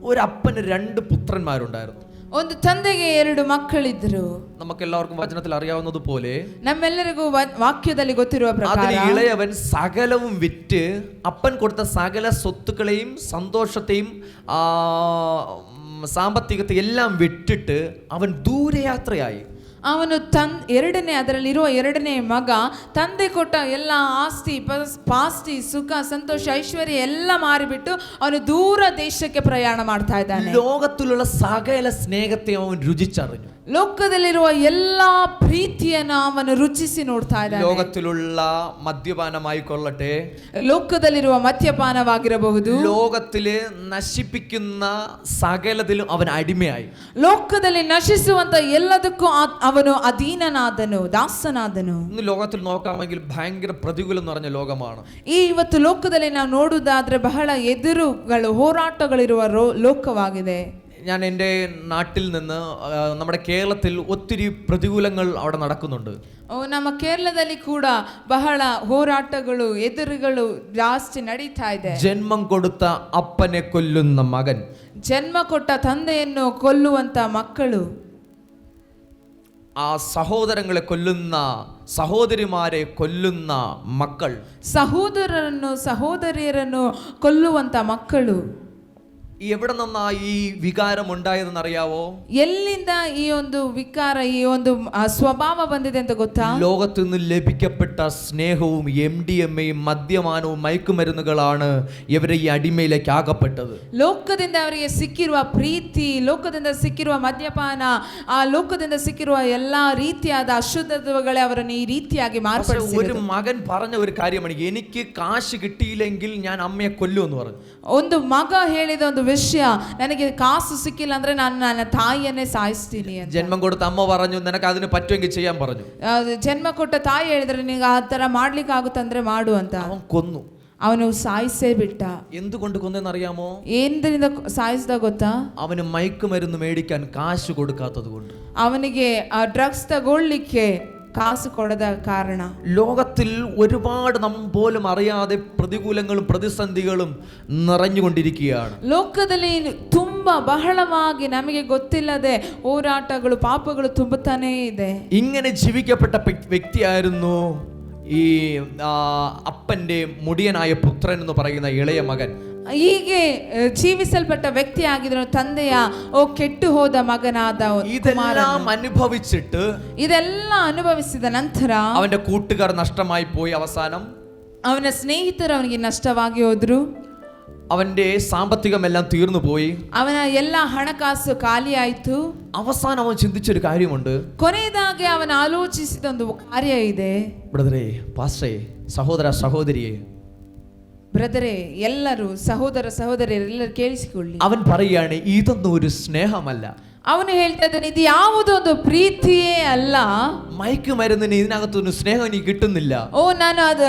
ഒരു അപ്പന് 2 പുത്രന്മാരുണ്ടായിരുന്നു. ಒಂದು ತಂದೆಗೆ 2 ಮಕ್ಕಳಿದ್ರು. നമുക്കെല്ലാവർക്കും വചനത്തിൽ അറിയാവുന്നതുപോലെ, ನಮ್ಮೆಲ್ಲರಿಗೂ ವಾಕ್ಯದಲ್ಲಿ ಗೊತ್ತಿರುವ ಪ್ರಕಾರ, ഇളയവൻ സകലവും വിറ്റ് അപ്പൻ കൊടുത്ത സകല സ്വത്തുക്കളെയും സന്തോഷത്തെയും സാമ്പത്തികത്തെ എല്ലാം വിട്ടിട്ട് അവൻ ദൂരയാത്രയായി. ಅವನು ಅದರಲ್ಲಿರುವ 2ನೇ ಮಗ ತಂದೆ ಕೊಟ್ಟ ಎಲ್ಲ ಆಸ್ತಿ ಪಾಸ್ತಿ ಸುಖ ಸಂತೋಷ ಐಶ್ವರ್ಯ ಎಲ್ಲ ಮಾರಿಬಿಟ್ಟು ಅವನು ದೂರ ದೇಶಕ್ಕೆ ಪ್ರಯಾಣ ಮಾಡ್ತಾ ಇದ್ದಾನೆ. ലോകത്തിലുള്ള സകല സ്നേഹത്തെ അവൻ രുചിച്ചറിഞ്ഞു. ಲೋಕದಲ್ಲಿರುವ ಎಲ್ಲಾ ಪ್ರೀತಿಯನ್ನು ಅವನು ರುಚಿಸಿ ನೋಡ್ತಾ ಇದ್ದಾನೆ. ലോകത്തിലുള്ള മദ്യപാനമായിക്കൊള്ളട്ടെ, ಲೋಕದಲ್ಲಿರುವ ಮದ್ಯಪಾನವಾಗಿರಬಹುದು, ലോകത്തില് നശിപ്പിക്കുന്ന സകലത്തിലും അവൻ അടിമയായി. ಲೋಕದಲ್ಲಿ ನಶಿಸುವಂತ ಎಲ್ಲದಕ್ಕೂ ಅವನು ಅಧೀನನಾದನು, ದಾಸನಾದನು. ഇന്ന് ലോകത്തിൽ നോക്കാമെങ്കിൽ ഭയങ്കര പ്രതികൂലം നിറഞ്ഞ ലോകമാണ്. ಇವತ್ತು ಲೋಕದಲ್ಲಿ ನಾವು ನೋಡುವುದಾದ್ರೆ ಬಹಳ ಎದುರುಗಳು ಹೋರಾಟಗಳಿರುವ ಲೋಕವಾಗಿದೆ. ഞാൻ എൻ്റെ നാട്ടിൽ നിന്ന് നമ്മുടെ കേരളത്തിൽ ഒത്തിരി പ്രതികൂലങ്ങൾ അവിടെ നടക്കുന്നുണ്ട്. ನಮ್ಮ ಕೇರಳದಲ್ಲಿ ಕೂಡ ಬಹಳ ಹೋರಾಟಗಳು ಎದುರುಗಳು ಜಾಸ್ತಿ ನಡೀತಾ ಇದೆ. ജന്മം കൊടുത്ത അപ്പനെ കൊല്ലുന്ന മകൻ, ಜನ್ಮ ಕೊಟ್ಟ ತಂದೆಯನ್ನು ಕೊಲ್ಲುವಂತ ಮಕ್ಕಳು, ആ സഹോദരങ്ങളെ കൊല്ലുന്ന സഹോദരിമാരെ കൊല്ലുന്ന മക്കൾ, ಸಹೋದರರನ್ನು ಸಹೋದರಿಯರನ್ನು ಕೊಲ್ಲುವಂತ ಮಕ್ಕಳು. എവിടെ നിന്നാ ഈ വികാരം ഉണ്ടായതെന്ന് അറിയാവോ? ಎಲ್ಲಿಂದ ಈ ಒಂದು ವಿಕಾರ ಈ ಒಂದು ಸ್ವಭಾವ ಬಂದಿದೆ ಅಂತ ಗೊತ್ತಾ? ലോകത്തു നിന്ന് ലഭിക്കപ്പെട്ട സ്നേഹവും MDMAയും മദ്യപാനവും മയക്കുമരുന്നുകളാണ് ഇവരെ ഈ അടിമയിലേക്ക് ആകപ്പെട്ടത്. ಲೋಕದಿಂದ ಅವರಿಗೆ ಸಿಕ್ಕಿರುವ ಪ್ರೀತಿ, ಲೋಕದಿಂದ ಸಿಕ್ಕಿರುವ ಮದ್ಯಪಾನ, ಆ ಲೋಕದಿಂದ ಸಿಕ್ಕಿರುವ ಎಲ್ಲಾ ರೀತಿಯಾದ ಅಶುದ್ಧತೆಗಳೇ ಅವರನ್ನು ಈ ರೀತಿಯಾಗಿ ഒരു ಮಾರ್ಪಡಿಸಿದೆ. മകൻ പറഞ്ഞ ഒരു കാര്യമാണ്, എനിക്ക് കാശ് കിട്ടിയില്ലെങ്കിൽ ഞാൻ അമ്മയെ കൊല്ലുമെന്ന് പറഞ്ഞു. ಒಂದು ಮಗ ಹೇಳಿದ ಒಂದು ವಿಷಯ, ನನಗೆ ಕಾಸು ಸಿಕ್ಕಿಲ್ಲ ಅಂದ್ರೆ ನಾನು ನನ್ನ ತಾಯಿಯನ್ನೇ ಸಾಯಿಸ್ತೀನಿ ಅಂತ. ജന്മം കൊടുത്ത അമ്മ പറഞ്ഞു, നിനക്ക് അതിന് പറ്റുമെങ്കിൽ ചെയ്യാൻ പറഞ്ഞു. ಜನ್ಮ ಕೊಟ್ಟ ತಾಯಿ ಹೇಳಿದ್ರೆ ನಿನಗೆ ಆ ತರ ಮಾಡ್ಲಿಕ್ಕೆ ಆಗುತ್ತಂದ್ರೆ ಮಾಡು ಅಂತ. അവൻ കൊന്നു. ಅವನು ಸಾಯಿಸೇ ಬಿಟ್ಟ. എന്തുകൊണ്ട് കൊന്നെന്നറിയാമോ? ಏನ್ರಿಂದ ಸಾಯಿಸಿದ ಗೊತ್ತಾ? അവന് മയക്കുമരുന്ന് മേടിക്കാൻ കാശ് കൊടുക്കാത്തത് കൊണ്ട്. ಅವನಿಗೆ ಡ್ರಗ್ಸ್ ತಗೊಳ್ಳಿಕ್ಕೆ കാശ് ಕೊಡದ ಕಾರಣ. ലോകത്തിൽ ഒരുപാട് നാം പോലും അറിയാതെ പ്രതികൂലങ്ങളും പ്രതിസന്ധികളും നിറഞ്ഞുകൊണ്ടിരിക്കുകയാണ്. ಲೋಕದಲ್ಲಿ ತುಂಬಾ ಬಹಳವಾಗಿ ನಮಗೆ ಗೊತ್ತಿಲ್ಲದೆ ಹೋರಾಟಗಳು ಪಾಪಗಳು ತುಂಬುತ್ತಾನೇ ಇದೆ. ഇങ്ങനെ ജീവിക്കപ്പെട്ട വ്യക്തിയായിരുന്നു ഈ അപ്പന്റെ മുടിയനായ പുത്രൻ എന്ന് പറയുന്ന ഇളയ മകൻ. ಹೀಗೆ ಜೀವಿಸಲ್ಪಟ್ಟ ವ್ಯಕ್ತಿ ಆಗಿದ್ರು ತಂದೆಯ ಕೆಟ್ಟು ಹೋದ ಮಗನಾದ ഇതെല്ലാം അനുഭവിച്ചിട്ട് ಇದೆಲ್ಲ ಅನುಭವಿಸಿದ ನಂತರ അവന്റെ കൂട്ടുകാർ നഷ്ടമായി പോയി. അവസാനം ಅವನ ಸ್ನೇಹಿತರು ಅವನಿಗೆ ನಷ್ಟವಾಗಿ ಹೋದ್ರು. അവന്റെ സാമ്പത്തികമെല്ലാം തീർന്നു പോയി. ಅವನ ಎಲ್ಲ ಹಣಕಾಸು ಖಾಲಿ ಆಯ್ತು. അവസാനം അവൻ ചിന്തിച്ചൊരു കാര്യമുണ്ട്. ಕೊನೆಯದಾಗಿ ಅವನ ಆಲೋಚಿಸಿದ ಒಂದು ಕಾರ್ಯ ಇದೆ. ബ്രദറേ, പാസ്റ്ററേ, സഹോദര സഹോദരിയെ, ಬ್ರದರೇ, ಎಲ್ಲರೂ ಸಹೋದರ ಸಹೋದರಿಯರೆಲ್ಲರೂ ಕೇಳಿಸಿಕೊಳ್ಳಿ. അവൻ പറയുകയാണ്, ഇതൊന്നും ഒരു സ്നേഹമല്ല. ಅವನು ಹೇಳ್ತಾ ಇದ್ದಾನೆ, ಇದು ಯಾವುದೊಂದು ಪ್ರೀತಿಯೇ ಅಲ್ಲ. മയക്കുമരുന്നിന് ഇതിനകത്തൊന്നും സ്നേഹം എനിക്ക് കിട്ടുന്നില്ല. ನಾನು ಅದು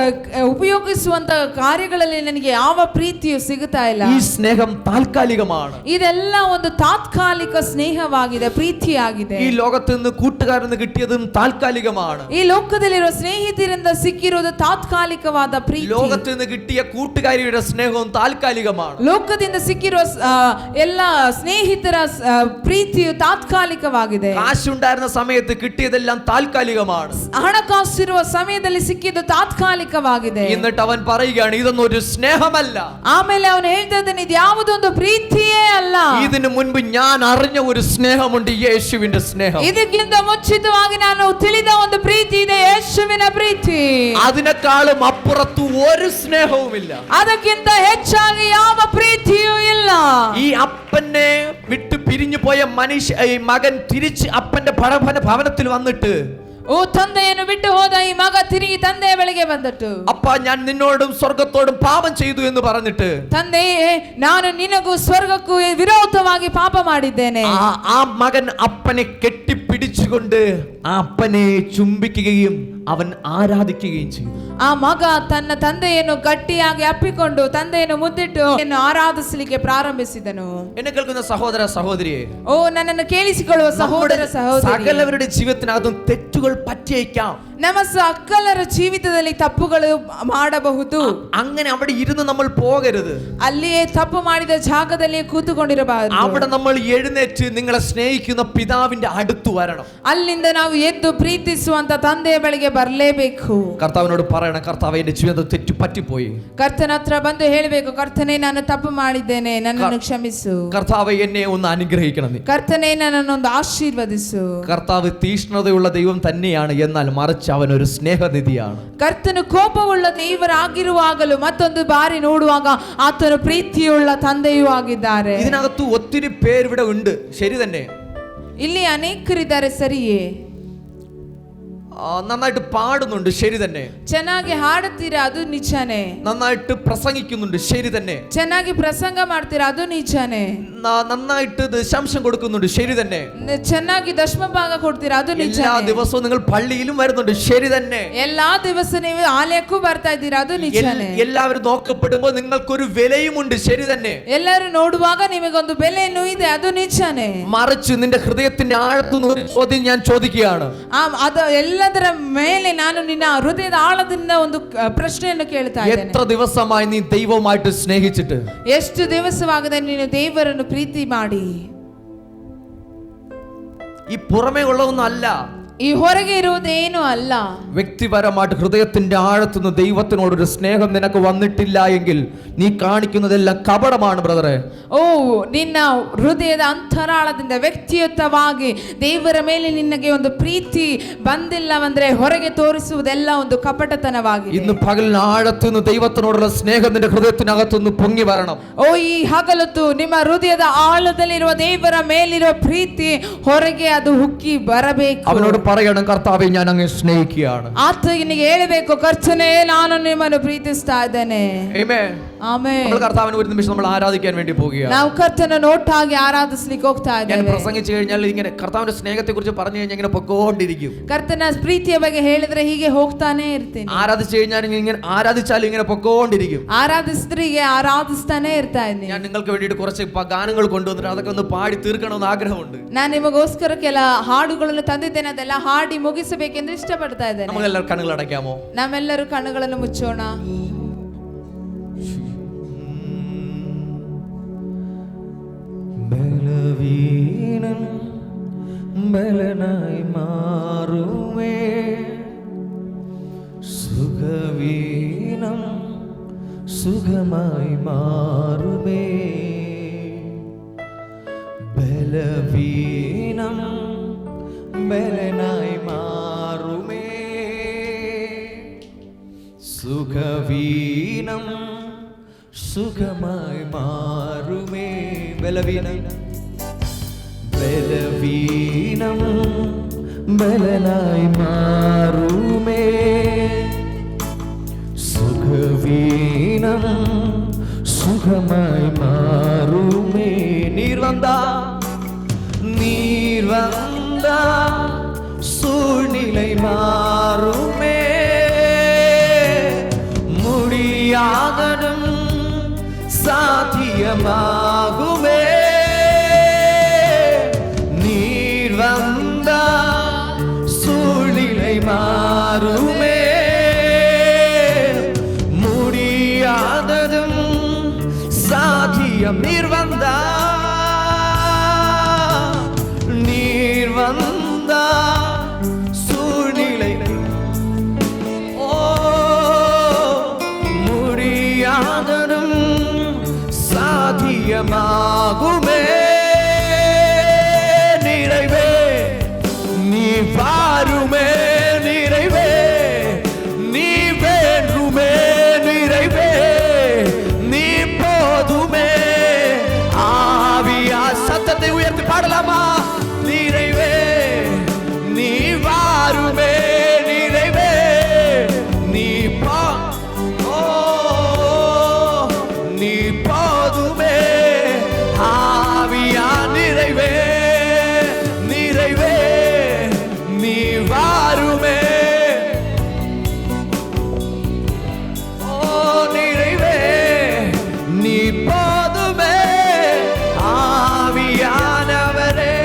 ಉಪಯೋಗಿಸುವಂತ ಕಾರ್ಯಗಳಲ್ಲಿ ನನಗೆ ಯಾವ ಪ್ರೀತಿಯೂ ಸಿಗುತ್ತಾ ಇಲ್ಲ. ഈ സ്നേഹം താൽക്കാലികമാണ്. ಇದೆಲ್ಲ ಒಂದು ತಾತ್ಕಾಲಿಕ ಸ್ನೇಹವಾಗಿದೆ, ಪ್ರೀತಿಯಾಗಿದೆ. ഈ ലോകത്ത് നിന്ന് കൂട്ടുകാരിൽ നിന്ന് കിട്ടിയതും താൽക്കാലികമാണ്. ಈ ಲೋಕದಲ್ಲಿರುವ ಸ್ನೇಹಿತರಿಂದ ಸಿಕ್ಕಿರುವುದು ತಾತ್ಕಾಲಿಕವಾದ ಪ್ರೀತಿ. ലോകത്ത് നിന്ന് കിട്ടിയ കൂട്ടുകാരിയുടെ സ്നേഹവും താൽക്കാലികമാണ്. ಲೋಕದಿಂದ ಸಿಕ್ಕಿರುವ ಎಲ್ಲ ಸ್ನೇಹಿತರ ಪ್ರೀತಿಯು ತಾತ್ಕಾಲಿಕವಾಗಿದೆ. കാശുണ്ടായിരുന്ന സമയത്ത് കിട്ടിയതെല്ലാം താൽക്കാലികമാണ്. ಹಣಕಾಸಿರುವ ಸಮಯದಲ್ಲಿ ಸಿಕ್ಕಿದ್ದು ತಾತ್ಕಾಲಿಕವಾಗಿದೆ. എന്നിട്ട് അവൻ പറയുകയാണ്, ഇതൊന്നും ഒരു സ്നേഹമല്ല. ಆಮೇಲೆ ಅವನು ಹೇಳ್ತಾ ಇದ್ದಾನೆ, ಇದು ಯಾವುದೊಂದು ಪ್ರೀತಿಯೇ ಅಲ್ಲ. ഇതിനു മുൻപ് ഞാൻ അറിഞ്ഞ ഒരു സ്നേഹമുണ്ട്, യേശുവിന്റെ സ്നേഹം. ಇದಕ್ಕಿಂತ ಮುಂಚಿತವಾಗಿ ನಾನು ತಿಳಿದ ಒಂದು ಪ್ರೀತಿ ಇದೆ, ಯೇಸುವಿನ ಪ್ರೀತಿ. അതിനേക്കാളും അപ്പുറത്ത് ഒരു സ്നേഹവുമില്ല. ಅದಕ್ಕಿಂತ ಹೆಚ್ಚಾಗಿ ಯಾವ ಪ್ರೀತಿಯೂ ಇಲ್ಲ. ഈ അപ്പനെ വിട്ടു പിരിഞ്ഞു പോയ ഈ മകൻ തിരിച്ച് അപ്പന്റെ ഭവനത്തിൽ വന്നിട്ട്, ತಂದೆಯನ್ನು ಬಿಟ್ಟು ಹೋದ ಈ ಮಗ ತಿರುಗಿ ತಂದೆಯ ಬಳಿಗೆ ಬಂದಟ್ಟು, അപ്പ ഞാൻ നിന്നോടും സ്വർഗത്തോടും പാപം ചെയ്തു എന്ന് പറഞ്ഞിട്ട്, ತಂದೆಯೇ, ನಾನು ನಿನಗೂ ಸ್ವರ್ಗಕ್ಕೂ ವಿರೋಧವಾಗಿ ಪಾಪ ಮಾಡಿದ್ದೇನೆ. ആ മകൻ അപ്പനെ കെട്ടിപ്പിടിച്ചുകൊണ്ട് ആ അപ്പനെ ചുംബിക്കുകയും അവൻ ആരാധിക്കുകയും ചെയ്തു. ಆ ಮಗ ತನ್ನ ತಂದೆಯನ್ನು ಗಟ್ಟಿಯಾಗಿ ಅಪ್ಪಿಕೊಂಡು ತಂದೆಯನ್ನು ಮುದ್ದಿಟ್ಟು ಆರಾಧಿಸಲಿಕ್ಕೆ ಪ್ರಾರಂಭಿಸಿದನು. എന്നെ കേൾക്കുന്ന സഹോദര സഹോദരിയെ, ನನ್ನನ್ನು ಕೇಳಿಸಿಕೊಳ್ಳುವ ಸಹೋದರ ಸಹೋದರಿ, സകലവരുടെ ജീവിതത്തിനകത്തും തെറ്റുകൾ പറ്റിയേക്കാം. ನಮ್ಮ ಸಕಲರ ಜೀವಿತದಲ್ಲಿ ತಪ್ಪುಗಳು ಮಾಡಬಹುದು. അങ്ങനെ അവിടെ ഇരുന്ന് നമ്മൾ പോകരുത്. ಅಲ್ಲಿಯೇ ತಪ್ಪು ಮಾಡಿದ ಜಾಗದಲ್ಲಿ ಕೂತುಕೊಂಡಿರಬಾರದು. അവിടെ നമ്മൾ എഴുന്നേറ്റ് നിങ്ങളെ സ്നേഹിക്കുന്ന പിതാവിന്റെ അടുത്ത് വരണം. ಅಲ್ಲಿಂದ ನಾವು ಎದ್ದು ಪ್ರೀತಿಸುವಂತ ತಂದೆಯ ಬಳಿಗೆ ಬರಲೇಬೇಕು. കർത്താവിനോട് പറയണം, കർത്താവേ, എന്റെ ജീവിതം തെറ്റു പറ്റിപ്പോയി. ಕರ್ತನ ಹತ್ರ ಬಂದು ಹೇಳಬೇಕು, ಕರ್ತನೇ, ನಾನು ತಪ್ಪು ಮಾಡಿದ್ದೇನೆ, ನನ್ನನ್ನು ಕ್ಷಮಿಸು. കർത്താവേ, എന്നെ ഒന്ന് അനുഗ്രഹിക്കണം. ಕರ್ತನೇ, ನನ್ನನ್ನೊಂದು ಆಶೀರ್ವದಿಸು. കർത്താവ് തീഷ്ണതയുള്ള ദൈവം തന്നെയാണ്, എന്നാൽ മറിച്ച് അവൻ ഒരു സ്നേഹനിധിയാണ്. ಕರ್ತನು ಕೋಪವುಳ್ಳ ದೇವರಾಗಿರುವಾಗಲೂ ಮತ್ತೊಂದು ಬಾರಿ ನೋಡುವಾಗ ಆತನು ಪ್ರೀತಿಯುಳ್ಳ ತಂದೆಯೂ ಆಗಿದ್ದಾರೆ. ഇതിനകത്ത് ഒത്തിരി പേരിവിടെ ഉണ്ട്, ശരി തന്നെ. ಇಲ್ಲಿ ಅನೇಕರಿದ್ದಾರೆ, ಸರಿಯೇ. നന്നായിട്ട് പാടുന്നുണ്ട്, ശരി തന്നെ. ಚೆನ್ನಾಗಿ ಹಾಡುತ್ತೀರಾ, ಅದು ನಿಜಾನೇ. നന്നായിട്ട് പ്രസംഗിക്കുന്നുണ്ട്, ശരി തന്നെ. ಚೆನ್ನಾಗಿ ಪ್ರಸಂಗ ಮಾಡ್ತೀರಾ, ಅದು ನಿಜಾನೇ. നന്നായിട്ട് ദശാംശം കൊടുക്കുന്നുണ്ട്, ശരി തന്നെ. ಚೆನ್ನಾಗಿ ದಶಮ ಭಾಗ ಕೊಡ್ತೀರಾ, ಅದು എല്ലാ ನಿಜಾನೇ. ദിവസവും നിങ്ങൾ പള്ളിയിലും വരുന്നുണ്ട്, ശരി തന്നെ. ಎಲ್ಲಾ ದಿವಸ ನೀವು ಆಲಯಕ್ಕೂ ಬರ್ತಾ ಇದ್ದೀರಾ, ಅದು ನಿಜಾನೇ. എല്ലാവരും നോക്കപ്പെടുമ്പോൾ നിങ്ങൾക്കൊരു വിലയുമുണ്ട്, ശരി തന്നെ. ಎಲ್ಲರೂ ನೋಡುವಾಗ ನಿಮಗೊಂದು ಬೆಲೆಯನ್ನು ಇದೆ, ಅದು ನಿಜಾನೇ. മറിച്ച് നിന്റെ ഹൃദയത്തിന്റെ ആഴത്തുനിന്ന് ഒരു ചോദ്യം ഞാൻ ചോദിക്കുകയാണ്. ಅದು ಎಲ್ಲದರ ಮೇಲೆ ನಾನು ನಿನ್ನ ಹೃದಯದ ಆಳದಿಂದ ಒಂದು ಪ್ರಶ್ನೆಯನ್ನು ಕೇಳ್ತಾ ಇದ್ದೇನೆ. എത്ര ദിവസമായി നീ ദൈവവുമായിട്ട് സ്നേഹിച്ചിട്ട്? ಎಷ್ಟು ದಿವಸವಾಗಿದೆ ನೀನು ದೇವರನ್ನು ಪ್ರೀತಿ ಮಾಡಿ? ഈ പുറമേ ഉള്ളതൊന്നും അല്ല. ಈ ಹೊರಗೆ ಇರುವುದೇನು ಅಲ್ಲ. വ്യക്തിപരമായിട്ട് ഹൃദയത്തിന്റെ ആഴത്തുനിന്ന് ദൈവത്തിനോടൊരു സ്നേഹം നിനക്ക് വന്നിട്ടില്ല എങ്കിൽ നീ കാണിക്കുന്നതെല്ലാം കപടമാണ് ബ്രദറെ. ಓ, ನಿನ್ನ ಹೃದಯದ ಅಂತರಾಳದಿಂದ ವ್ಯಕ್ತಿಯುತವಾಗಿ ದೇವರ ಮೇಲೆ ನಿನಗೆ ಒಂದು ಪ್ರೀತಿ ಬಂದಿಲ್ಲವಂದ್ರೆ ಹೊರಗೆ ತೋರಿಸುವುದೆಲ್ಲ ಒಂದು ಕಪಟತನವಾಗಿದೆ. ഇന്ന് പകലിന് ആഴത്തുനിന്ന് ദൈവത്തിനോടുള്ള സ്നേഹം നിന്റെ ഹൃദയത്തിനകത്തുനിന്ന് പൊങ്ങി വരണം. ಓ, ಈ ಹಗಲತ್ತು ನಿಮ್ಮ ಹೃದಯದ ಆಳದಲ್ಲಿರುವ ದೇವರ ಮೇಲಿರುವ ಪ್ರೀತಿ ಹೊರಗೆ ಅದು ಹುಕ್ಕಿ ಬರಬೇಕು. അവനോട് പറയണം, കർത്താവേ ഞാൻ അങ്ങയെ സ്നേഹിക്കുകയാണ്. ಆತನಿಗೆ ಹೇಳಬೇಕು, ಕರ್ತನೇ ನಾನು ನಿಮ್ಮನ್ನು ಪ್ರೀತಿಸ್ತಾ ಇದ್ದೇನೆ. ആമേൻ. ಆಮೆನ್. നമ്മൾ കർത്താവിനെ ഒരു നിമിഷം നമ്മൾ ആരാധിക്കാൻ വേണ്ടി പോവുകയാണ്. ನಾವು ಕರ್ತನನ್ನು ಒಟ್ಟಾಗಿ ಆರಾಧಿಸಲಿಕ್ಕೆ ಹೋಗ್ತಾ ഞാൻ ಇದ್ದೇವೆ. പ്രസംഗിച്ചു കഴിഞ്ഞാൽ ഇങ്ങനെ കർത്താവിന്റെ സ്നേഹത്തെ കുറിച്ച് പറഞ്ഞു കഴിഞ്ഞാൽ ഇങ്ങനെ പൊക്കോണ്ടിരിക്കും. ಕರ್ತನ ಪ್ರೀತಿಯ ಬಗ್ಗೆ ಹೇಳಿದ್ರೆ ಹೀಗೆ ಹೋಗ್ತಾನೆ ಇರ್ತೀನಿ. ആരാധിച്ചു കഴിഞ്ഞാൽ ഇങ്ങനെ ആരാധിച്ചാലും ഇങ്ങനെ പൊക്കോണ്ടിരിക്കും. ಆರಾಧಿಸಿದ್ರೆ ಹೀಗೆ ಆರಾಧಿಸ್ತಾನೆ ಇರ್ತಾ ಇದ್ದೀನಿ. ഞാൻ നിങ്ങൾക്ക് വേണ്ടിയിട്ട് കുറച്ച് ഗാനങ്ങൾ കൊണ്ടുവന്നിട്ട് അതൊക്കെ ഒന്ന് പാടി തീർക്കണമെന്ന് ആഗ്രഹമുണ്ട്. ನಾನು ನಿಮಗೋಸ್ಕರ ಕೆಲ ಹಾಡುಗಳನ್ನು ತಂದಿದ್ದೇನೆ, ಅದೆಲ್ಲ ಹಾಡಿ ಮುಗಿಸಬೇಕೆಂದು ಇಷ್ಟಪಡ್ತಾ ಇದ್ದೇನೆ. നമ്മളെല്ലാവരും കണ്ണുകൾ അടയ്ക്കാമോ? ನಮ್ಮೆಲ್ಲರೂ ಕಣ್ಣುಗಳನ್ನು ಮುಚ್ಚೋಣ. ബലവീനൻ ബലനായി മാറുമേ, സുഖവീനം സുഖമായി മാറുമേ. ബലവീനം ബലനായി മാറുമേ, സുഖവീനം സുഖമായി മാറുമേ. ബലവീനം ബലവീനം ബലനായി മാറുമേ, സുഖവീനം സുഖമായി മാറുമേ. നീർ വന്നാ சூழ்நிலை மாறுமே, முடியாததும் சாத்தியமாகுமே. நீர் வந்தா சூழ்நிலை மாறுமே, முடியாததும் சாத்தியம். நீர் வந்தா சூழ்நிலை முடியாததும் சாத்தியமாகுமே. நிறைவே நீ வாருமே, நிறைவே நீ வேண்டுமே, நிறைவே நீ போதுமே. ஆவியா சத்தத்தை உயர்த்தி பாடலாமா? நிறைவே நீ வாருமே, நிறைவே நீ நீ போதுமே. ஆவியா நிறைவே நிறைவே நீ வாருமே. நிறைவே நீ போதுமே. ஆவியானவரே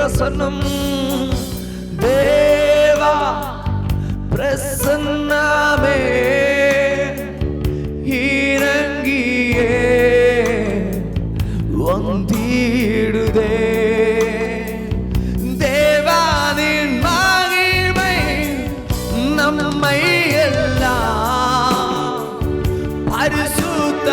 பிரசன்னம் தேவா பிரசன்னமே இறங்கியே வந்திடுதே. தேவானின் மகிமை நம்மை எல்லாம் பரிசுத்த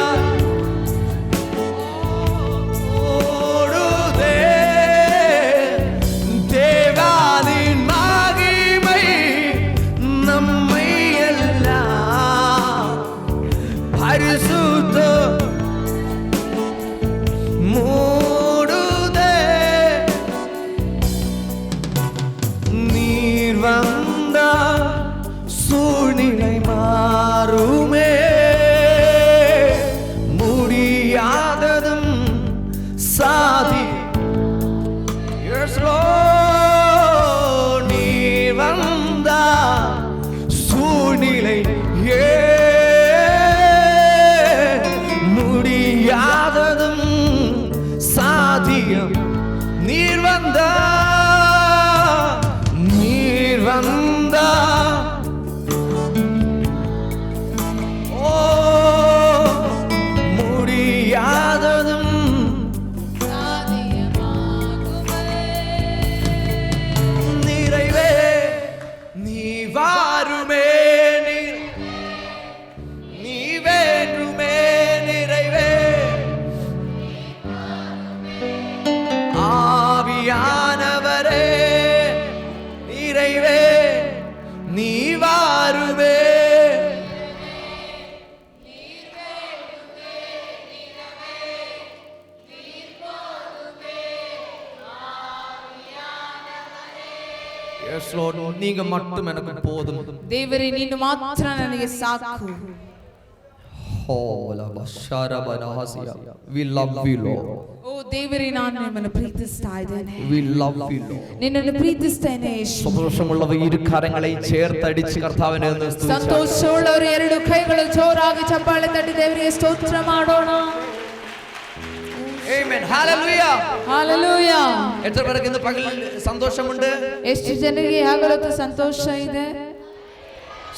சூழ்நிலை மாறுமே, முடியாததும் சாதி. நீ வந்தா சூழ்நிலை முடியாததும் சாதியம். நீர் வந்தா முடியாததும் நிறைவே. நீ வாருமே, நீ வேண்டுமே நிறைவே. ஆவியானவரே நிறைவே, நீ வாருமே. நீங்க மட்டும் எனக்கு போதும். ದೇವರೇ ನೀನು ಮಾತ್ರ ನನಗೆ ಸಾಕು. We love you, Lord. ಓ ದೇವರೇ, ನಾನು ನಿಮ್ಮನ್ನು ಪ್ರೀತಿಸ್ತಾ ಇದ್ದೇನೆ. We love you, Lord. ನಿನ್ನನ್ನು ಪ್ರೀತಿಸ್ತೇನೆ ಯೇಸು. ಸಂತೋಷമുള്ളവ ಇರು ಕರங்களை ചേർത്തടിച്ച് കർത്താവിനെ ഒന്ന് സ്തുതിച്ചാൽ. ಸಂತೋಷವುಳ್ಳವರು ಎರಡು ಕೈಗಳು ಜೋರಾಗಿ ಚಪ್ಪಾಳೆ ತಟ್ಟಿ ದೇವರಿಗೆ ಸ್ತೋತ್ರ ಮಾಡೋಣ. Amen. Hallelujah. Hallelujah. എത്ര പേർക്ക് ഇന്ന് പകൽ സന്തോഷമുണ്ട്? ಎಷ್ಟು ಜನರಿಗೆ ಹಗಲೊತ್ತು ಸಂತೋಷ ಇದೆ?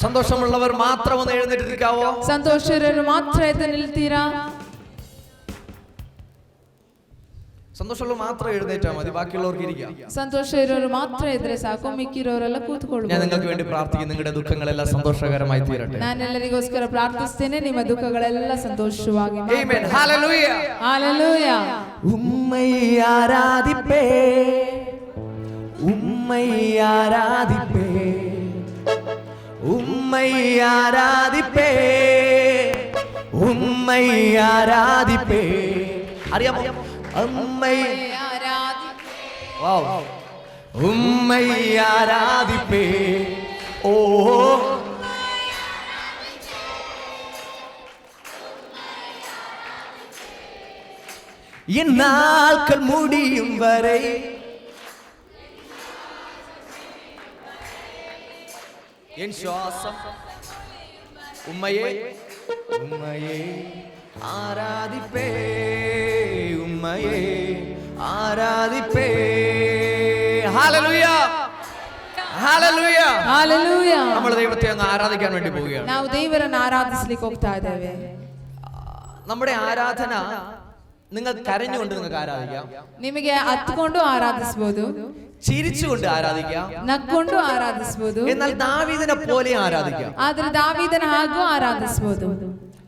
സന്തോഷമുള്ളവർ മാത്രം ഒന്ന് എഴുന്നേറ്റ് നിൽക്കാവോ? ಸಂತೋಷರು ಮಾತ್ರ ಎದ್ದು ನಿಲ್ತೀರಾ? സന്തോഷമുള്ള മാത്രം എഴുന്നേറ്റാൽ മതി, ബാക്കിയുള്ളവർക്ക് ഇരിക്കാം. ಸಂತೋಷ ಇರೋರು ಮಾತ್ರ ಇದ್ರೆ ಸಾಕು, ಮಿಕ್ಕಿರೋರೆಲ್ಲ ಕೂತ್ಕೊಳ್ಳಿ. ഞാൻ നിങ്ങൾക്ക് വേണ്ടി പ്രാർത്ഥിക്കുന്നു, നിങ്ങളുടെ ദുഃഖങ്ങളെല്ലാം സന്തോഷകരമായി തീരട്ടെ. ನಾನು ಎಲ್ಲರಿಗೋಸ್ಕರ ಪ್ರಾರ್ಥಿಸ್ತೇನೆ, ನಿಮ್ಮ ದುಃಖಗಳೆಲ್ಲ ಸಂತೋಷವಾಗಿ. Amen. Hallelujah. Hallelujah. உம்மை ஆராதிப்பே, உம்மை ஆராதிப்பே, உம்மை ஆராதிப்பே, உம்மை ஆராதிப்பே. അറിയാമോ? உம்மை ஆராதிப்பே. வாவ். உம்மை ஆராதிப்பே. ஓ என் நாட்கள் முடியும் வரை என் சுவாசம் உம்மையே உம்மையே ஆராதிப்பே, உம்மையே ஆராதிப்பே. Hallelujah, hallelujah, hallelujah. നമ്മൾ ദൈവത്തെ അങ്ങ് ആരാധിക്കാൻ വേണ്ടി പോവുകയാണ്. ನಾವು ದೇವರನ್ನು ಆರಾಧಿಸಲಿಕ್ಕೆ ಹೋಗ್ತಾ ಇದ್ದೇವೆ. നമ്മുടെ ആരാധന നിങ്ങൾ കരഞ്ഞുകൊണ്ട് നിങ്ങൾക്ക് ആരാധിക്കാം, ನಿಮಗೆ ಹತ್ಕೊಂಡು ಆರಾಧಿಸಬಹುದು, ചിരിച്ചുകൊണ്ട് ആരാധിക്കാം, ನಕ್ಕೊಂಡು ಆರಾಧಿಸಬಹುದು. എന്നാൽ ദാവീദിനെ പോലെ ആരാധിക്കാം. ಆದ್ರೆ ದಾವೀದನ ಹಾಗೂ ಆರಾಧಿಸಬಹುದು.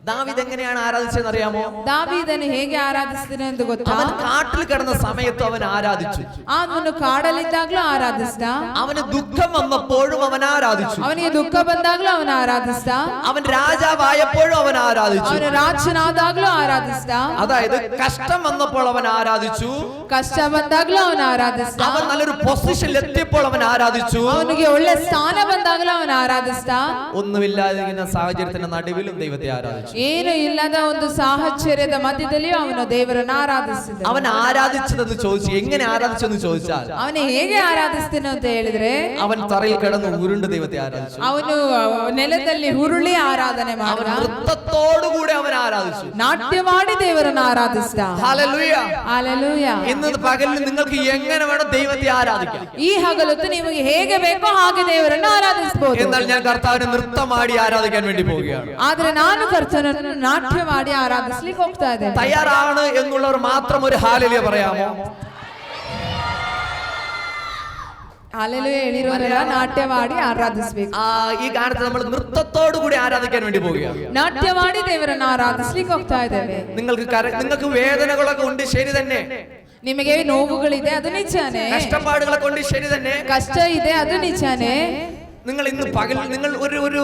ദാവീദ് എങ്ങനെയാണ് ആരാധിച്ചതെന്ന് അറിയാമോ? ದಾವೀದನು ಹೇಗೆ ಆರಾಧಿಸಿದನು ಎಂದು ಗೊತ್ತಾ? അവൻ കാട്ടിൽ കിടന്ന സമയത്ത് അവൻ ആരാധിച്ചു. ಅವನು ಕಾಡಲ್ಲಿದ್ದಾಗಲೂ ಆರಾಧಿಸಿದ. അവന് ദുഃഖം വന്നപ്പോഴും അവൻ ആരാധിച്ചു. ಅವನಿಗೆ ದುಃಖ ಬಂದಾಗಲೂ ಅವನು ಆರಾಧಿಸಿದ. അവൻ രാജാവായപ്പോഴും അവൻ ആരാധിച്ചു. ಅವನು ರಾಜನಾದಾಗಲೂ ಆರಾಧಿಸಿದ. അതായത് കഷ്ടം വന്നപ്പോൾ അവൻ ആരാധിച്ചു, ಕಷ್ಟ ಬಂದಾಗಲೂ ಅವನು ಆರಾಧಿಸಿದ. അവൻ നല്ലൊരു പൊസിഷനിൽ എത്തിയപ്പോൾ അവൻ ആരാധിച്ചു, ಅವನಿಗೆ ಒಳ್ಳೆ ಸ್ಥಾನ ಬಂದಾಗಲೂ ಅವನು ಆರಾಧಿಸಿದ. ഒന്നുമില്ലാതിരിക്കുന്ന സാഹചര്യത്തിന്റെ നടുവിലും ദൈവത്തെ ആരാധിച്ചു. ಏನು ಇಲ್ಲದ ಒಂದು സാഹചര്യದ ಮಧ್ಯದಲ್ಲಿ ಅವನು ದೇವರನ್ನು ಆರಾಧಿಸಿದ. അവൻ ആരാധിച്ചതെന്ന് ചോദിച്ചു, എങ്ങനെ ആരാധിച്ചെന്ന് ചോദിച്ചാൽ ಅವನು ಹೇಗೆ ಆರಾಧಿಸ್ತಾನೆ ಅಂತ ಹೇಳಿದ್ರೆ അവൻ തറയിൽ കിടന്ന് ഉരുണ്ട് ദൈവത്തെ ആരാധിച്ചു. ಅವನು ನೆಲದಲ್ಲಿ ಹುರುಳಿ ಆರಾಧನೆ അവൻ ಮಾಡಿದ. നൃത്തത്തോടുകൂടി അവൻ ആരാധിച്ചു. ನಾಟ್ಯ ಮಾಡಿ ದೇವರನ್ನು ಆರಾಧಿಸಿದ. ഹല്ലേലൂയ. ಹಲ್ಲೆಲೂಯ. ഇന്ന് പകലിൽ നിങ്ങൾക്ക് എങ്ങനെ വേണം ദൈവത്തെ ആരാധിക്കാം. ಈ ಹಗಲೊತ್ತು ನಿಮಗೆ ಹೇಗೆ ಬೇಕೋ ಹಾಗೆ ದೇವರನ್ನು ಆರಾಧಿಸಬಹುದು. എന്നാൽ ഞാൻ കർത്താവിനെ നൃത്തമാടി ആരാധിക്കാൻ വേണ്ടി പോവുകയാണ്. ಆದ್ರೆ ನಾನು ಕರ್ತನನ್ನು ನಾಟ್ಯ ಮಾಡಿ ಆರಾಧಿಸ್ಲಿಕ್ಕೆ ಹೋಗ್ತಾ ಇದ್ದೇನೆ. തയ്യാറാണ് എന്നുള്ളവർ മാത്രം ഒരു ഹല്ലേലൂയ പറയാമോ? ഹല്ലേലൂയ ಹೇಳಿರೋರೆಲ್ಲ ನಾಟ್ಯ ಮಾಡಿ ಆರಾಧಿಸಬೇಕು. ഈ ഗാനത്തെ നമ്മൾ നൃത്തത്തോടു കൂടി ആരാധിക്കാൻ വേണ്ടി പോവുകയാണ്. ನಾಟ್ಯ ಮಾಡಿ ದೇವರನ್ನು ಆರಾಧಿಸ್ಲಿಕ್ಕೆ ಹೋಗ್ತಾ ಇದ್ದೇವೆ. നിങ്ങൾക്ക് വേദനകളൊക്കെ ഉണ്ട്, ശരി തന്നെ. ನಿಮಗೆ ನೋವುಗಳಿದೆ, ಅದು ನಿಜಾನೇ. കഷ്ടപ്പാടുകളൊക്കെ ഉണ്ട്, ശരി തന്നെ. ಕಷ್ಟ ಇದೆ, ಅದು ನಿಜಾನೇ. നിങ്ങൾ ഇന്ന് പകൽ നിങ്ങൾ ഒരു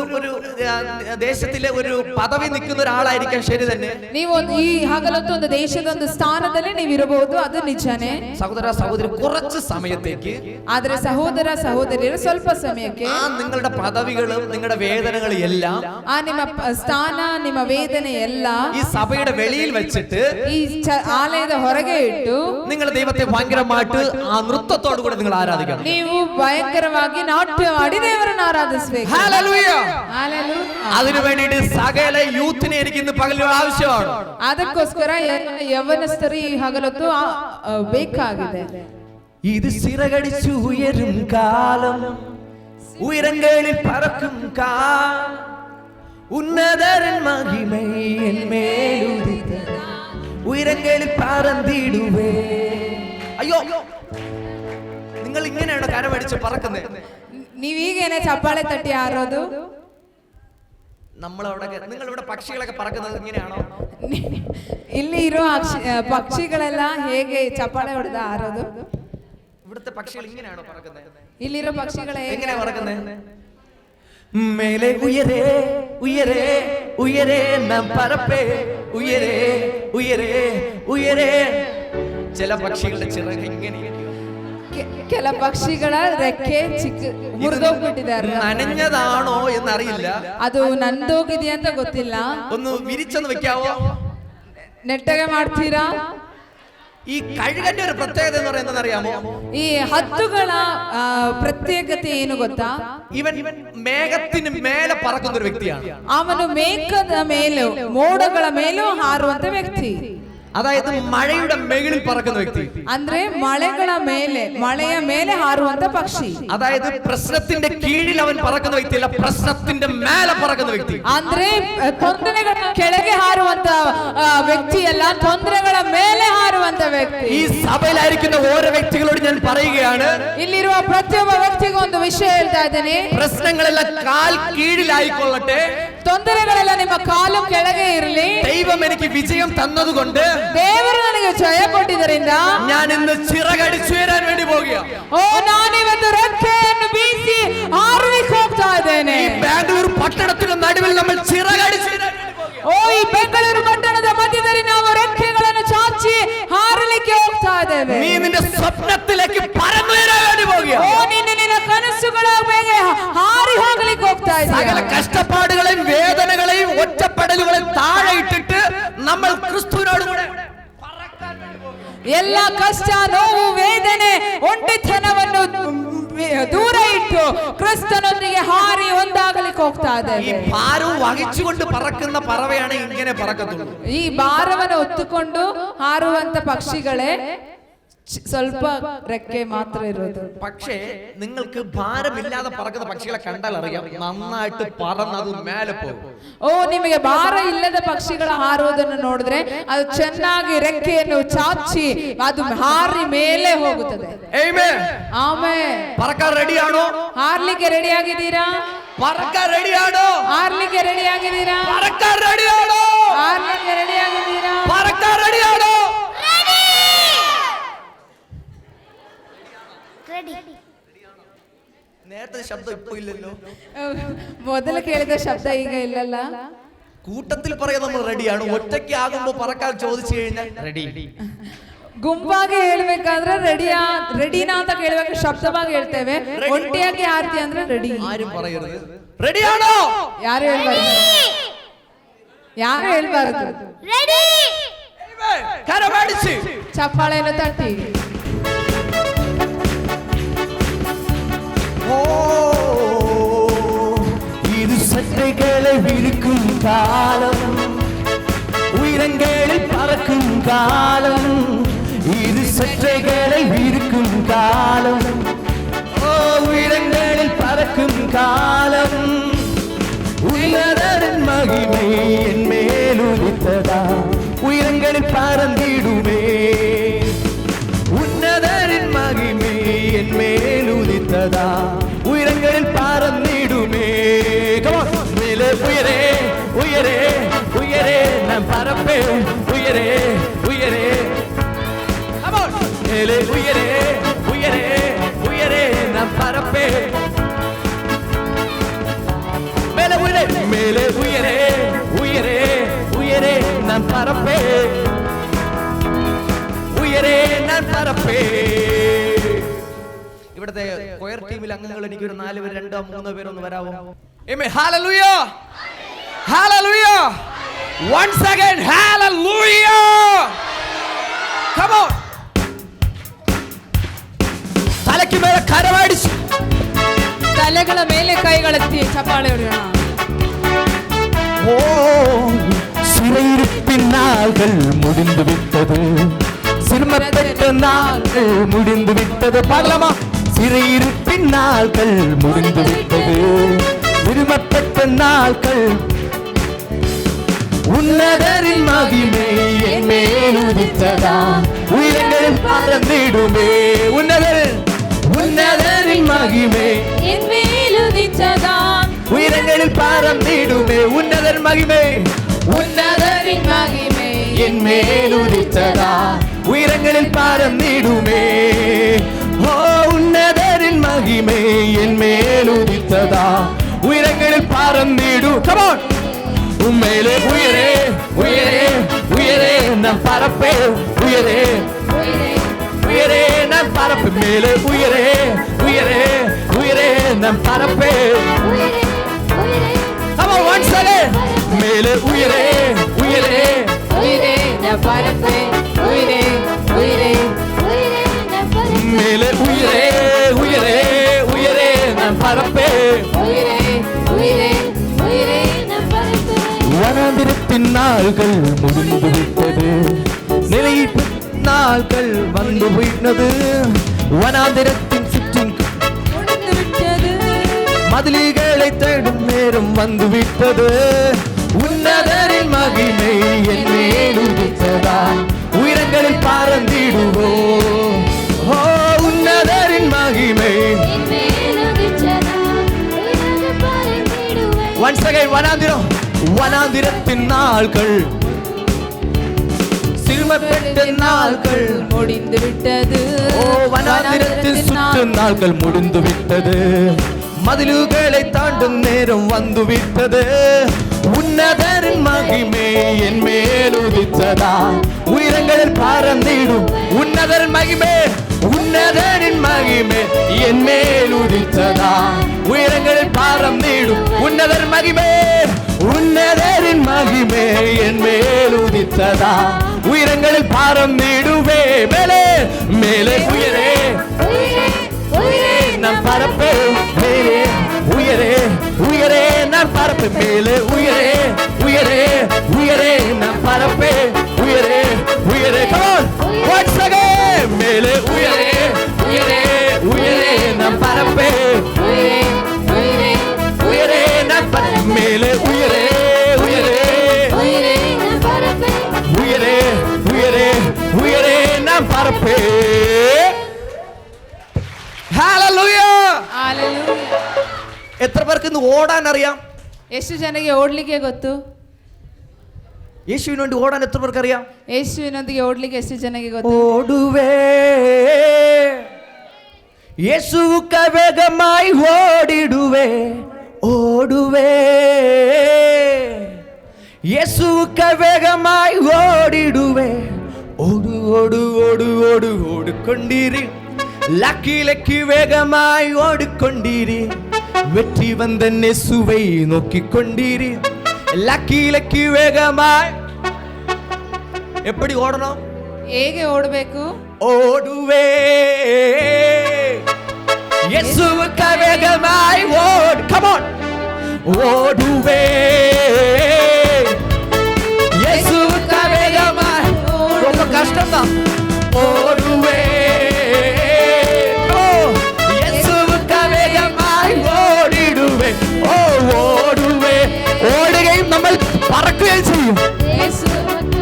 ദേശത്തിലെ ഒരു പദവി നിൽക്കുന്ന ഒരാളായിരിക്കാം, ശരി തന്നെ. ನೀವು ಈ ಹಗಲೊತ್ತು ಒಂದು ದೇಶದ ಒಂದು ಸ್ಥಾನದಲ್ಲಿ ನೀವು ಇರಬಹುದು, ಅದು ನಿಜಾನೇ. സഹോദര സഹോദരി, കുറച്ച് സമയത്തേക്ക് ಆದ್ರೆ ಸಹೋದರ ಸಹೋದರಿಯರು ಸ್ವಲ್ಪ ಸಮಯಕ್ಕೆ ആ നിങ്ങളുടെ പദവികളും നിങ്ങളുടെ വേദനകളും എല്ലാം ಆ ನಿಮ್ಮ ಸ್ಥಾನ ನಿಮ್ಮ ವೇದನೆ ಎಲ್ಲ ഈ സഭയുടെ വെളിയിൽ വെച്ചിട്ട് ಈ ಆಲಯದ ಹೊರಗೆ ಇಟ್ಟು നിങ്ങൾ ദൈവത്തെ ഭയങ്കരമായിട്ട് ആ നൃത്തത്തോടു കൂടെ നിങ്ങൾ ആരാധിക്കണം. ನೀವು ಭಯಂಕರವಾಗಿ ನಾಟ್ಯ ಮಾಡಿ ದೇವರನ್ನು ಆರಾಧಿಸಬೇಕು. ഹല്ലേലൂയ. ಹಲ್ಲೆಲೂಯ. അതിനു വേണ്ടിയിട്ട് സകല യൂത്തിനെ എനിക്ക് ഇന്ന് പകൽ ആവശ്യമാണ്. ಅದಕ್ಕೋಸ್ಕರ യവനസ്ഥರು ಈ ಹಗಲೊತ್ತು ಬೇಕಾಗಿದೆ. ഇത് ചിറകടിച്ചു ഉയരും കാലം, ഉയരങ്ങളിൽ പറക്കും ഉന്നതരൻ മഹിമയിൽ മേലുദിത്ത ഉയരങ്ങളിൽ പറന്നിടുവേ. അയ്യോ, നിങ്ങൾ ഇങ്ങനെയാണോ കരമടിച്ച് പറക്കുന്നത്? ನೀವೀಗೇನೆ ಚಪ್ಪಾಳೆ ತಟ್ಟಿ ಹಾರೋದು? നമ്മളവിടെ നിങ്ങളിവിടെ പക്ഷികളൊക്കെ പറക്കുന്നത് ഇങ്ങനെയാണോ? ಇಲ್ಲಿ ಇರೋ ಪಕ್ಷಿಗಳೆಲ್ಲ ಹೇಗೆ ಚಪ್ಪಾಳೆ ಹೊಡೆದ ಹಾರೋದು? ഇവിടുത്തെ പക്ഷികൾ ഇങ്ങനെയാണോ പറക്കുന്നത്? ಇಲ್ಲಿರೋ ಪಕ್ಷಿಗಳು എങ്ങനെയാ പറക്കുന്നത്? മേലെ ഉയരേ ഉയരേ ഉയരേ നാം പറപ്പേ, ഉയരേ ഉയരേ ഉയരേ. ചില പക്ഷികളുടെ ചിറക് ഇങ്ങനെയാണ്. ಕೆಲ ಪಕ್ಷಿಗಳ ರೆಕ್ಕೆ ಚಿಕ್ಕ ಮುರಿದೋಗ್ಬಿಟ್ಟಿದ್ದಾರೆ. നനഞ്ഞതാണോ എന്നറിയില്ല, ಅದು ನಂದೋಗಿದೆ ಅಂತ ಗೊತ್ತಿಲ್ಲ. ഒന്ന് വിരിച്ചൊന്ന് വെക്കാവോ? ನೆಟ್ಟಗೆ ಮಾಡ್ತೀರಾ? ഈ കഴുകന്റെ ഒരു പ്രത്യേകത എന്ന് പറയുന്നത് അറിയാമോ? ಈ ಹದ್ದುಗಳ ಪ್ರತ್ಯೇಕತೆ ಏನು ಗೊತ್ತಾ? ഇവൻ മേഘത്തിന് മേലെ പറക്കുന്ന ഒരു വ്യക്തിയാണ്. ಅವನು ಮೇಘದ ಮೇಲೂ ಮೋಡಗಳ ಮೇಲೂ ಹಾರುವಂತ ವ್ಯಕ್ತಿ. അതായത് മഴയുടെ മുകളിൽ പറക്കുന്ന വ്യക്തി. ಅಂದ್ರೆ ಮಳೆಯ ಮೇಲೆ ಹಾರುವಂತ ಪಕ್ಷಿ. അതായത് പ്രശ്നത്തിന്റെ കീഴിൽ അവൻ പറക്കുന്ന വ്യക്തിയല്ല, പ്രശ്നത്തിന്റെ മേലെ പറക്കുന്ന വ്യക്തി. ಅಂದ್ರೆ ತೊಂದರೆಗಳ ಕೆಳಗೆ ಹಾರುವಂತ ವ್ಯಕ್ತಿಯಲ್ಲ, ತೊಂದರೆಗಳ ಮೇಲೆ ಹಾರುವಂತ ವ್ಯಕ್ತಿ. ഈ സഭയിലായിരിക്കുന്ന ഓരോ വ്യക്തികളോട് ഞാൻ പറയുകയാണ്, ಇಲ್ಲಿರುವ ಪ್ರತಿಯೊಬ್ಬ ವ್ಯಕ್ತಿಗೂ ಒಂದು ವಿಷಯ ಹೇಳ್ತಾ ಇದ್ದೇನೆ. പ്രശ്നങ്ങളെല്ലാം കാൽ കീഴിലായിക്കൊള്ളട്ടെ, ತೊಂದರೆಗಳೆಲ್ಲ ನಿಮ್ಮ ಕಾಲು ಕೆಳಗೆ ಇರಲಿ. ദൈവം എനിക്ക് വിജയം തന്നതുകൊണ്ട് ದೇವರು ನನಗೆ ಜಯ ಕೊಟ್ಟಿದ್ದರಿಂದ ഞാൻ ഇന്ന് ചിറകടിച്ചുയരാൻ വേണ്ടി പോകുകയാണ്. ಓ, ನಾನಿವತ್ತು ರೆಕ್ಕೆಯನ್ನು ಬೀಸಿ ಹಾರಲಿಕ್ಕೆ ಹೋಗ್ತಾ ಇದ್ದೇನೆ. ഈ ബാംഗ്ലൂർ പട്ടണത്തിന്റെ നടുവിൽ നമ്മൾ ചിറകടിച്ചുയരാൻ വേണ്ടി പോകുകയാണ്. ಓ, ಈ ಬೆಂಗಳೂರು ಪಟ್ಟಣದ ಮಧ್ಯದಲ್ಲಿ ನಾವು ರೆಕ್ಕೆಗಳನ್ನು ಚಾಚಿ ಹಾರಲಿಕ್ಕೆ ಹೋಗ್ತಾ ಇದ್ದೇವೆ. നീ നിന്റെ സ്വപ്നത്തിലേക്ക് പറന്നുയരാൻ വേണ്ടി പോകുകയാണ്. ಓ, ನಿನ್ನ ಕನಸುಗಳ ಮೇಲೆ ಹಾರಿ ಹೋಗಲಿಕ್ಕೆ ಹೋಗ್ತಾ സകല ಇದ್ದೇವೆ. കഷ്ടപ്പാടുകളെയും വേദനകളെയും ഒറ്റപ്പെടലുകളെയും താഴെ ഇട്ടിട്ട് നമ്മൾ ക്രിസ്തുവിനോട് കൂടെ ಎಲ್ಲ ಕಷ್ಟ, ನೋವು, ವೇದನೆ, ಒಂಟಿತನವನ್ನು ದೂರ ಇಟ್ಟು ಕ್ರಿಸ್ತನೊಂದಿಗೆ ಹಾರಿ ಒಂದಾಗಲಿಕ್ಕೆ ಹೋಗ್ತಾ ഈ ಇದ್ದೇವೆ. ഭാരവും വഹിച്ചുകൊണ്ട് പറക്കുന്ന പറവയാണ് ഇങ്ങനെ പറക്കത്തുള്ളൂ. ಈ ಭಾರವನ್ನು ಹೊತ್ತುಕೊಂಡು ಹಾರುವಂತ ಪಕ್ಷಿಗಳೇ ಸ್ವಲ್ಪ ರೆಕ್ಕೆ ಮಾತ್ರ ಇರೋದು. പക്ഷേ നിങ്ങൾക്ക് ഭാരമില്ലാതെ പറക്കുന്ന പക്ഷികളെ കണ്ടാൽ അറിയാം, നന്നായിട്ട് പറന്നത് മേലെ പോകും. ಓ, ನಿಮಗೆ ಭಾರ ಇಲ್ಲದ ಪಕ್ಷಿಗಳ ಹಾರುವುದನ್ನು ನೋಡಿದ್ರೆ ಅದು ಚೆನ್ನಾಗಿ ರೆಕ್ಕೆಯನ್ನು ಚಾಚಿ ಅದು ಹಾರಿ ಮೇಲೆ ಹೋಗುತ್ತದೆ. ആമേൻ. ಆಮೇಲೆ പറക്കാൻ റെഡിയാണോ? ಹಾರ್ಲಿಕ್ಕೆ ರೆಡಿ ಆಗಿದ್ದೀರಾ? പറക്കാൻ റെഡിയാണോ? ಹಾರ್ಲಿಕ್ಕೆ ರೆಡಿ ಆಗಿದ್ದೀರಾ? പറക്കാൻ റെഡിയാണോ? ಹಾರ್ಲಿಕ್ಕೆ ರೆಡಿ ಆಗಿದ್ದೀರಾ? പറക്കാൻ റെഡിയാണോ? നേരത്തെ ശബ്ദം ഇപ്പൊ ഇല്ലല്ലോ. ಮೊದಲು ಕೇಳಿದ ಶಬ್ದ ಈಗ ಇಲ್ಲಲ್ಲ. കൂട്ടത്തിൽ പറയാൻ നമ്മൾ റെഡിയാണ്, ഒറ്റയ്ക്ക് ആകുമ്പോ പറക്കാൻ ചോദിച്ചു കഴിഞ്ഞാൽ റെഡി. ಗುಂಪಾಗಿ ಹೇಳ್ಬೇಕಾದ್ರೆ ರೆಡಿನಾ ಅಂತ ಕೇಳಬೇಕು, ಶಬ್ದವಾಗಿ ಹೇಳ್ತೇವೆ. ಒಂಟಿಯಾಗಿ ಆರ್ತಿ ಅಂದ್ರೆ ರೆಡಿ. ആരും പറയരുത് റെഡിയാണോ? ಯಾರು ಹೇಳ್ಬಾರ್ದು. ಯಾರು ಹೇಳ್ಬಾರ್ದು. ಕರಮಾಡಿಸಿ ಚಪ್ಪಾಳೆಯನ್ನು ತಟ್ಟಿ. இது சட்டைகளை விரிக்கும் காலம், உயரங்களில் பறக்கும் காலம். இது சட்டைகளை விரிக்கும் காலம், உயரங்களில் பறக்கும் காலம். உன்னதரின் மகிமை என் மேல் உதித்ததா, உயரங்களில் பறந்திடுமே. உன்னதரின் மகிமை என் மேல் உதித்ததா, உயரங்களில் பறந்திடுமே. மேலே உயரே உயரே உயரே நான் பறப்பே, உயரே உயரே மேலே உயரே உயரே உயரே நான் பறப்பே. மேலே உயரே மேலே உயரே உயரே உயரே நான் பறப்பே, ഉയരേ ഞാൻ പറപ്പേ. ഇവിടുത്തെ കൊയർ ടീമിൽ അംഗങ്ങൾ എനിക്ക് ഒരു 4 പേര് 2 3 പേരൊന്ന് വരാവോ? Amen. Hallelujah hallelujah. once again hallelujah. come on. തലയ്ക്ക് മേലെ കരമടിച്ച്, ತಲೆಗಳ ಮೇಲೆ ಕೈಗಳೆತ್ತಿ ಚಪ್ಪಾಳೆ ಹೊಡೆಯೋಣ. ஓ சிறையிருப்பின் நாள்கள் முடிந்து விட்டது, சிறுமப்பட்ட நாள்கள் முடிந்து விட்டது. பாடலாமா? சிறையிருப்பின் நாள்கள் முடிந்து விட்டது, சிறுமப்பட்ட நாள்கள். உன்னதரின் மகிமை என் மேல் உதித்ததா, உயரங்களில் பறந்திடுமே. உன்னதரின் மகிமை என் மேல் உதித்ததா, உயரங்களில் பறந்திடுமே. உன்னதர் மகிமை உன்னதரின் மகிமை என் மேல் உதித்ததா, உயரங்களில் பறந்திடுமே. ஓ உன்னதரின் மகிமை என் மேல் உதித்ததா, உயரங்களில் பறந்திடும். Come on. உம்மேலே உயரே உயரே உயரே நான் பறப்பே, உயரே உயரே நான் பறப்பே. மேலே உயரே உயரே உயரே நான் பறப்பே. Come on once again. மேலே உயரே உயரே உயிரே நான் பறப்பே, உயிரே உயிரே மேலே உயரே உயரே உயரே நான் பறப்பே. உயிரே உயிரே உயிரே நான் பறப்பே. வனாந்திரத்தின் நாள்கள் முடிந்து விட்டது, நிலையிட்ட நாள்கள் வந்து விட்டது. வனாந்திரத்தின் சுற்றும் முடிந்து விட்டது, மதில்களை தேடும் நேரம் வந்து விட்டது. உன்னதரின் மகிமை என் மேல் உதித்ததா, உயரங்களில் பறந்திடுவோம். ஓ உன்னதரின் மகிமை. என் மேல் உதித்ததா, உயரங்களில் பறந்திடுவேன். once again வனாந்திரம், வனாந்திரத்தின் நாள்கள், சிறுமப்பட்ட நாள்கள் முடிந்து விட்டது. ஓ வனாந்திரத்தில் சுற்றும் நாள்கள் முடிந்து விட்டது, மதில்களை தாண்டும் நேரம் வந்து விட்டது. உன்னதரின் மகிமை என் மேல் உதித்ததா, உயரங்களில் பறந்திடும். உன்னதரின் மகிமை உன்னதரின் மகிமை என் மேல் உதித்ததா, உயரங்களில் பறந்திடும். உன்னதரின் மகிமை உன்னதரின் மகிமை என் மேல் உதித்ததா, உயரங்களில் பறந்திடுவே. மேலே மேலே உயரே உயரே நான் பறப்பே. மேலே உயரே உயரே நான் பறப்பே. மேலே உயரே உயரே உயரே நான் பறப்பே. உயரே உயரே come on once again. மேலே உயரே உயரே உயரே நான் பறப்பே. உயிரே உயிரே உயரே நான் பறப்பே. மேலே உயரே உயரே உயிரே நான் பறப்பே. உயரே உயரே உயரே நான் பறப்பே. Hallelujah. Hallelujah. എത്ര പേർക്ക് ഇന്ന് ഓടാൻ അറിയാം? ಎಷ್ಟು ಜನಕ್ಕೆ ಓಡ್ಲಿಕ್ಕೆ ಗೊತ್ತು? യേശുവിന് വേണ്ടി ഓടാൻ എത്ര പേർക്ക് അറിയാം? ಯೇಸುವಿನೊಂದಿಗೆ ಓಡ್ಲಿಕ್ಕೆ ಎಷ್ಟು ಜನಕ್ಕೆ ಗೊತ್ತು? ഓടുവേ യേശുവുക്ക വേഗമായി ഓടിടുവേ. ഓടുവേ യേശുവുക്ക വേഗമായി ഓടിടുവേ. ഓടു ഓടു ഓടു ഓടു ഓടിക്കൊണ്ടിരി, ലക്കി ലക്കി വേഗമായി ഓടിക്കൊണ്ടിരി. വെற்றி வந்த இயேசுவை நோக்கிக்கொண்டிரி, லக்கி லக்கி வேகமாய். எப்படி ஓடணும்? ಹೇಗೆ ಓಡಬೇಕು? ஓடுவே இயேசுவுக்க வேகமாய் ஓடு. Come on. ஓடுவே இயேசுவுக்க வேகமாய். ரொம்ப கஷ்டம் தான். ஓடுவே இயேசுவுக்க வேகமாய் ஓடிடுவே. ஓடுவே. ஓடுகையும் നമ്മൾ പറക്കുകയും ചെയ്യും.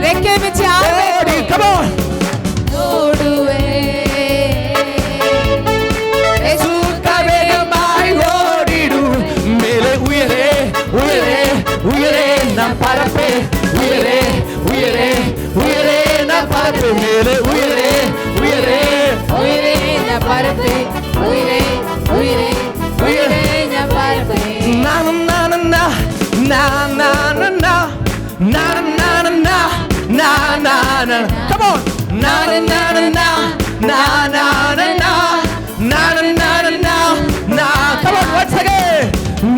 ರೆಕ್ಕೆ ಬಿಚ್ಚಿ ഓടി. Come on. ಓಡುವೆ இயேசுவுக்க வேகமாய் ஓடிடுவே. மேலே உயரே உயரே உயரே நான் பறப்பேன். உயரே உயரே உயரே நான் பறப்பேன். மேலே உயரே உயரே ಉಯಿರೇ ನ ಪರಪೆ ಉಯಿರೇ ಉಯಿರೇ ಉಯಿರೇ ನ ಪರಪೆ na na na na na na na na na na na na na na na. Come on. Na na na na na na na na na na na na na na. Come on once again.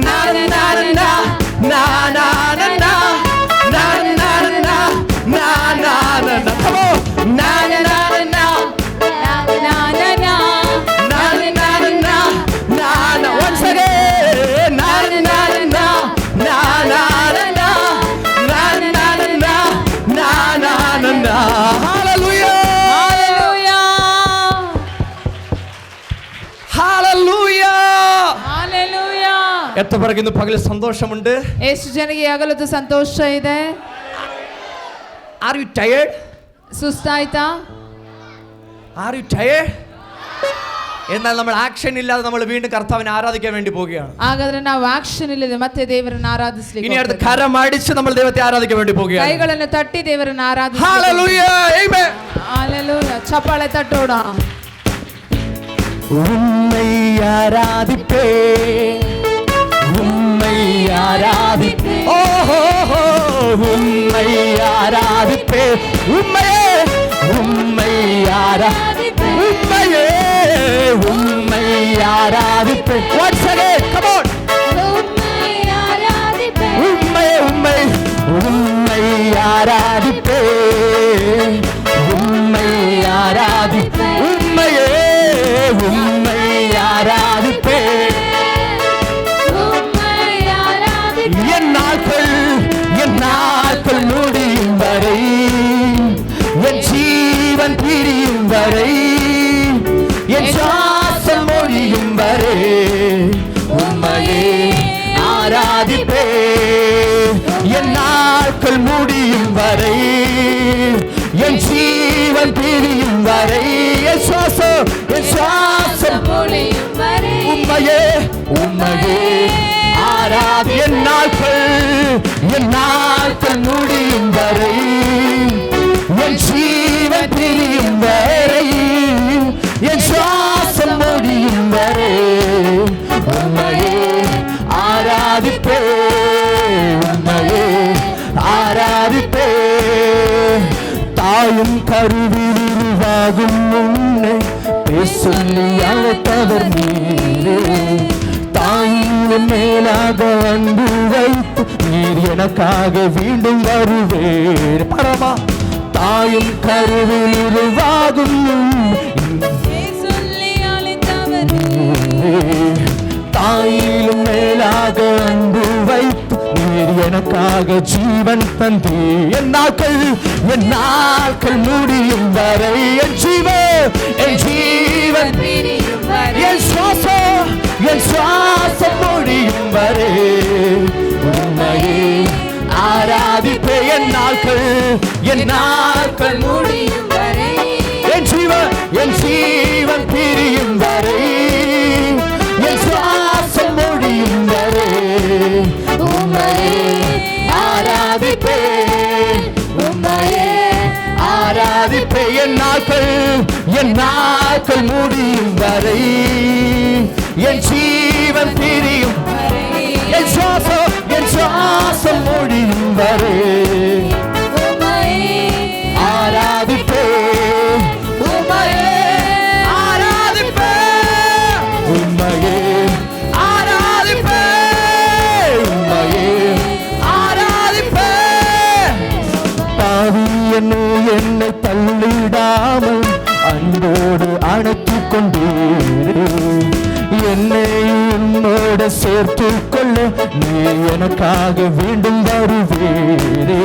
Na na na na na na na na na na na na na na na. Come on. Na na na na ನಾ ನಾ ನಾ na na na na na na. Once again. Na na na na na na na na na na na na na na na. Hallelujah. Hallelujah. Hallelujah. Hallelujah. എത്ര പേർക്ക് ഇന്ന് പകൽ സന്തോഷമുണ്ട്? ಎಷ್ಟು ಜನಕ್ಕೆ ಆಗಲದ್ದು ಸಂತೋಷ ಇದೆ? Are you tired? ಸುಸ್ತಾಯ್ತಾ? Are you tired? എന്നാൽ നമ്മൾ ആക്ഷൻ ഇല്ലാതെ നമ്മൾ വീണ്ടും കർത്താവിനെ ആരാധിക്കാൻ വേണ്ടി പോവുകയാണ്. ಹಾಗಾದ್ರೆ ನಾವು ಆಕ್ಷನ್ ಇಲ್ಲದೆ ಮತ್ತೆ ದೇವರನ್ನು ಆರಾಧಿಸಲಿಕ್ಕೆ ഇനി അടുത്ത് കരം അടിച്ച് നമ്മൾ ദൈവത്തെ ആരാധിക്കാൻ വേണ്ടി പോവുകയാണ്. ಕೈಗಳನ್ನು ತಟ್ಟಿ ದೇವರನ್ನು ಆರಾಧಿಸಲಿಕ್ಕೆ. Hallelujah. Amen. Hallelujah. ಚಪ್ಪಾಳೆ ತಟ್ಟೋಣ. உம்மை ஆராதிப்பே உம்மை ஆராதிப்பே ஓஹோ உம்மை ஆராதிப்பே உம்மையே உம்மை ஆராதிப்பே உம்மையே உம்மை ஆராதிப்பே. Once again, come on. உம்மை ஆராதிப்பே உம்மை உம்மை உம்மை ஆராதிப்பே உம்மை ஆராதிப்பே உம்மையே உம்மை ஆராதிப்பே. உம்மை ஆராதிப்பே என் நாட்கள் முடியும் வரை என் ஜீவன் பிரியும் வரை என் சுவாசம் மொழியும் வரை உம்மையே ஆராதிப்பே. என் நாட்கள் முடியும் வரை என் ஜீவன் பிரியும் வரை என் சுவாசம் மொழியும் வரை உம்மையே உம்மையே ஆராதி. என் நாட்கள் முடியும் வரை என் ஜீவன் பிரியும் வரை என் சுவாசம் முடியும் வரை உம்மையே ஆராதிப்பே உம்மையே ஆராதிப்பே. தாயும் கருவில் உருவாகும் முன்னே சொல்லி அழைத்தவர் நீரே. தாயின் மேலாக அன்பு வைத்து நீர் எனக்காக மீண்டும் வருவேர். பரமா தாயும் கருவில் உருவாகும் சொல்லி அழைத்தவர் தாயிலும் மேலாக அன்பு வைத்து நீர் எனக்காக ஜீவன் தந்தி. என் நாட்கள் முடியும் வரை என் ஜீவன் பிரியும் வரை என் சுவாசம் முடியும் வரை உம்மையே ஆராதிப்பே. என் நாட்கள் முடியும் வரை என் ஜீவன் பிரியும் வரை என் சுவாசம் முடியும் வரை உம்மையே ஆராதிப்பே உம்மையே ஆராதிப்பே. என் நாட்கள் முடியும் வரை என் ஜீவன் பிரியும் என் சுவாசம் முடியும் வரை உம்மையே ஆராதிப்பே உம்மையே ஆராதிப்பே உம்மையே ஆராதிப்பே உம்மையே ஆராதிப்பே கொண்டீரே. என்னை உன்னோட சேர்த்து கொள்ள நீ எனக்காக மீண்டும் வருவீரே.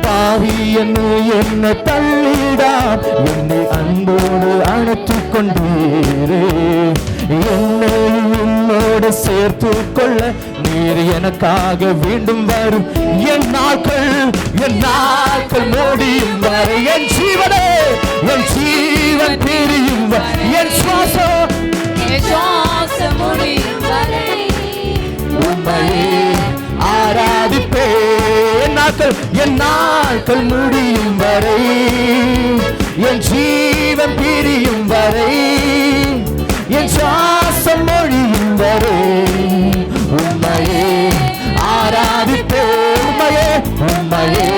பாவி என்னை தள்ளிடா, என்னை அன்போடு அணைத்துக் கொண்டீரே. என்னை உன்னோடு சேர்த்து கொள்ள நீர் எனக்காக மீண்டும் வரும். என் நாட்கள் முடியும் வரை, என் ஜீவனே, என் ஜீவன் பிரியும் வரை, என் சுவாசம் முடியும் வரை உம்மையே ஆராதிப்பேன். என் நாட்கள் முடியும் வரை, என் ஜீவன் பிரியும் வரை, என் சுவாசம் மொழியும் வரை உம்மையே ஆராதிப்பேன். உம்மையே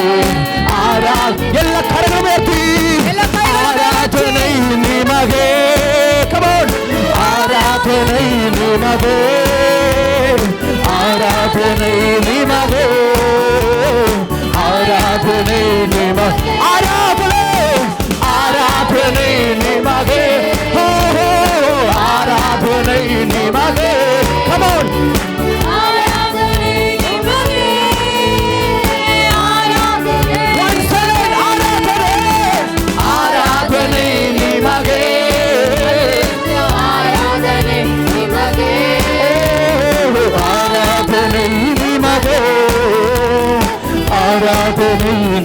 எல்லா கரங்களும் ஆராதனை நிமகே. கமோன், ஆராதனை நிமகே, ஆராதனை நிமகே, ஆராதனை நிமகே, ஆராதனை நிமகே, ஆராதனை நிமகே. கமோன், ஆராதனை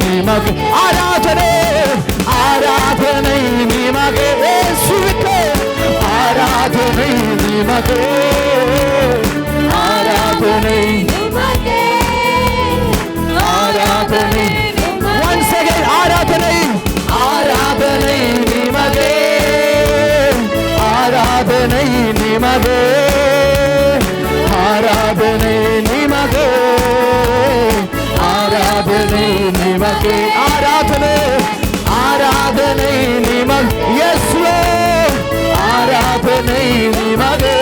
நிமகே, ஆராதனை, ஆராதனை நிமகே. இயேசுவுக்கே ஆராதனை நிமகே, ஆராதனை நிமகே, ஆராதனை. once again ஆராதனை, ஆராதனை நிமகே, ஆராதனை நிமகே, ஆராதனை நிமகே, ஆராதனை நிமகே, ஆராதனை, ஆராதனை நிமகே. எஸ் லார்ட், ஆராதனை நிமகே,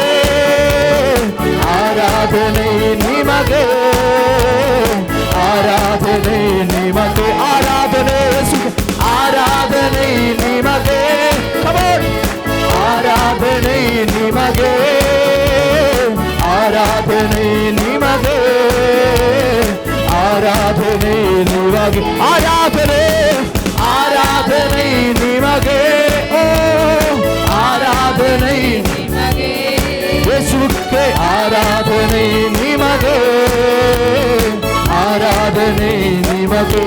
ஆராதனை நிமகே, ஆராதனை நிமகே, ஆராதனை, ஆராதனை நிமகே. கமோன், ஆராதனை நிமகே, ஆராதனை நிமகே, ஆராதனை நிமகே, ஆராதனை, ஆராதனை நிமகே. ஓ ஆராதனை நிமகே, இயேசுவுக்கே ஆராதனை நிமகே, ஆராதனை நிமகே.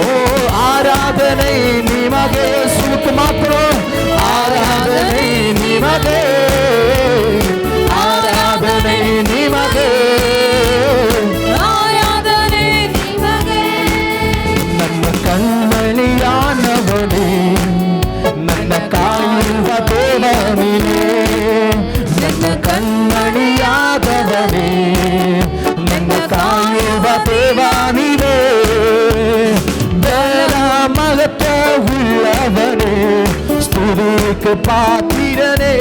ஓ ஆராதனை நிமகே, இயேசுவுக்கு மாத்திரம் ஆராதனை நிமகே, ஆராதனை நிமகே, கண்மணியானவனே, ನನ್ನ ಕಾಯುವ ದೇವನೇ, ನನ್ನ ಕಣ್ಮಣಿಯಾದವನೇ, ನನ್ನ ಕಾಯುವ ದೇವನೇ, ಬಲ ಮಹತ್ವವುಳ್ಳವನೇ, ಸ್ತುತಿಗೆ ಪಾತ್ರನೇ,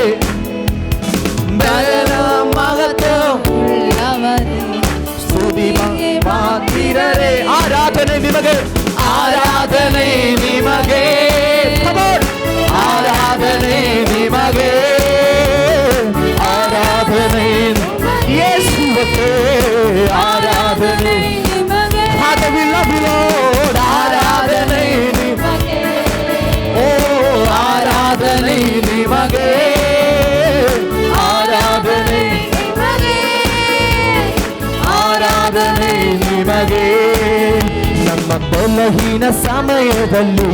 ಬಲ ಮಹತ್ವವುಳ್ಳವನೇ, ಸ್ತುತಿಗೆ ಪಾತ್ರನೇ. ಆರಾಧನೆ ನಿಮಗೆ, ಆರಾಧನೆ ನಿಮಗೆ. ಆರಾಧನೆ ನಿಮಗೆ, ಆರಾಧನೆ ಯೇಸುವೇ, ಆರಾಧನೆ. Father, we love you, Lord. ಆರಾಧನೆ ನಿಮಗೆ, ಓ ಆರಾಧನೆ ನಿಮಗೆ, ಆರಾಧನೆ ನಿಮಗೆ, ಆರಾಧನೆ ನಿಮಗೆ. ನಮ್ಮ ಬಲಹೀನ ಸಮಯದಲ್ಲಿ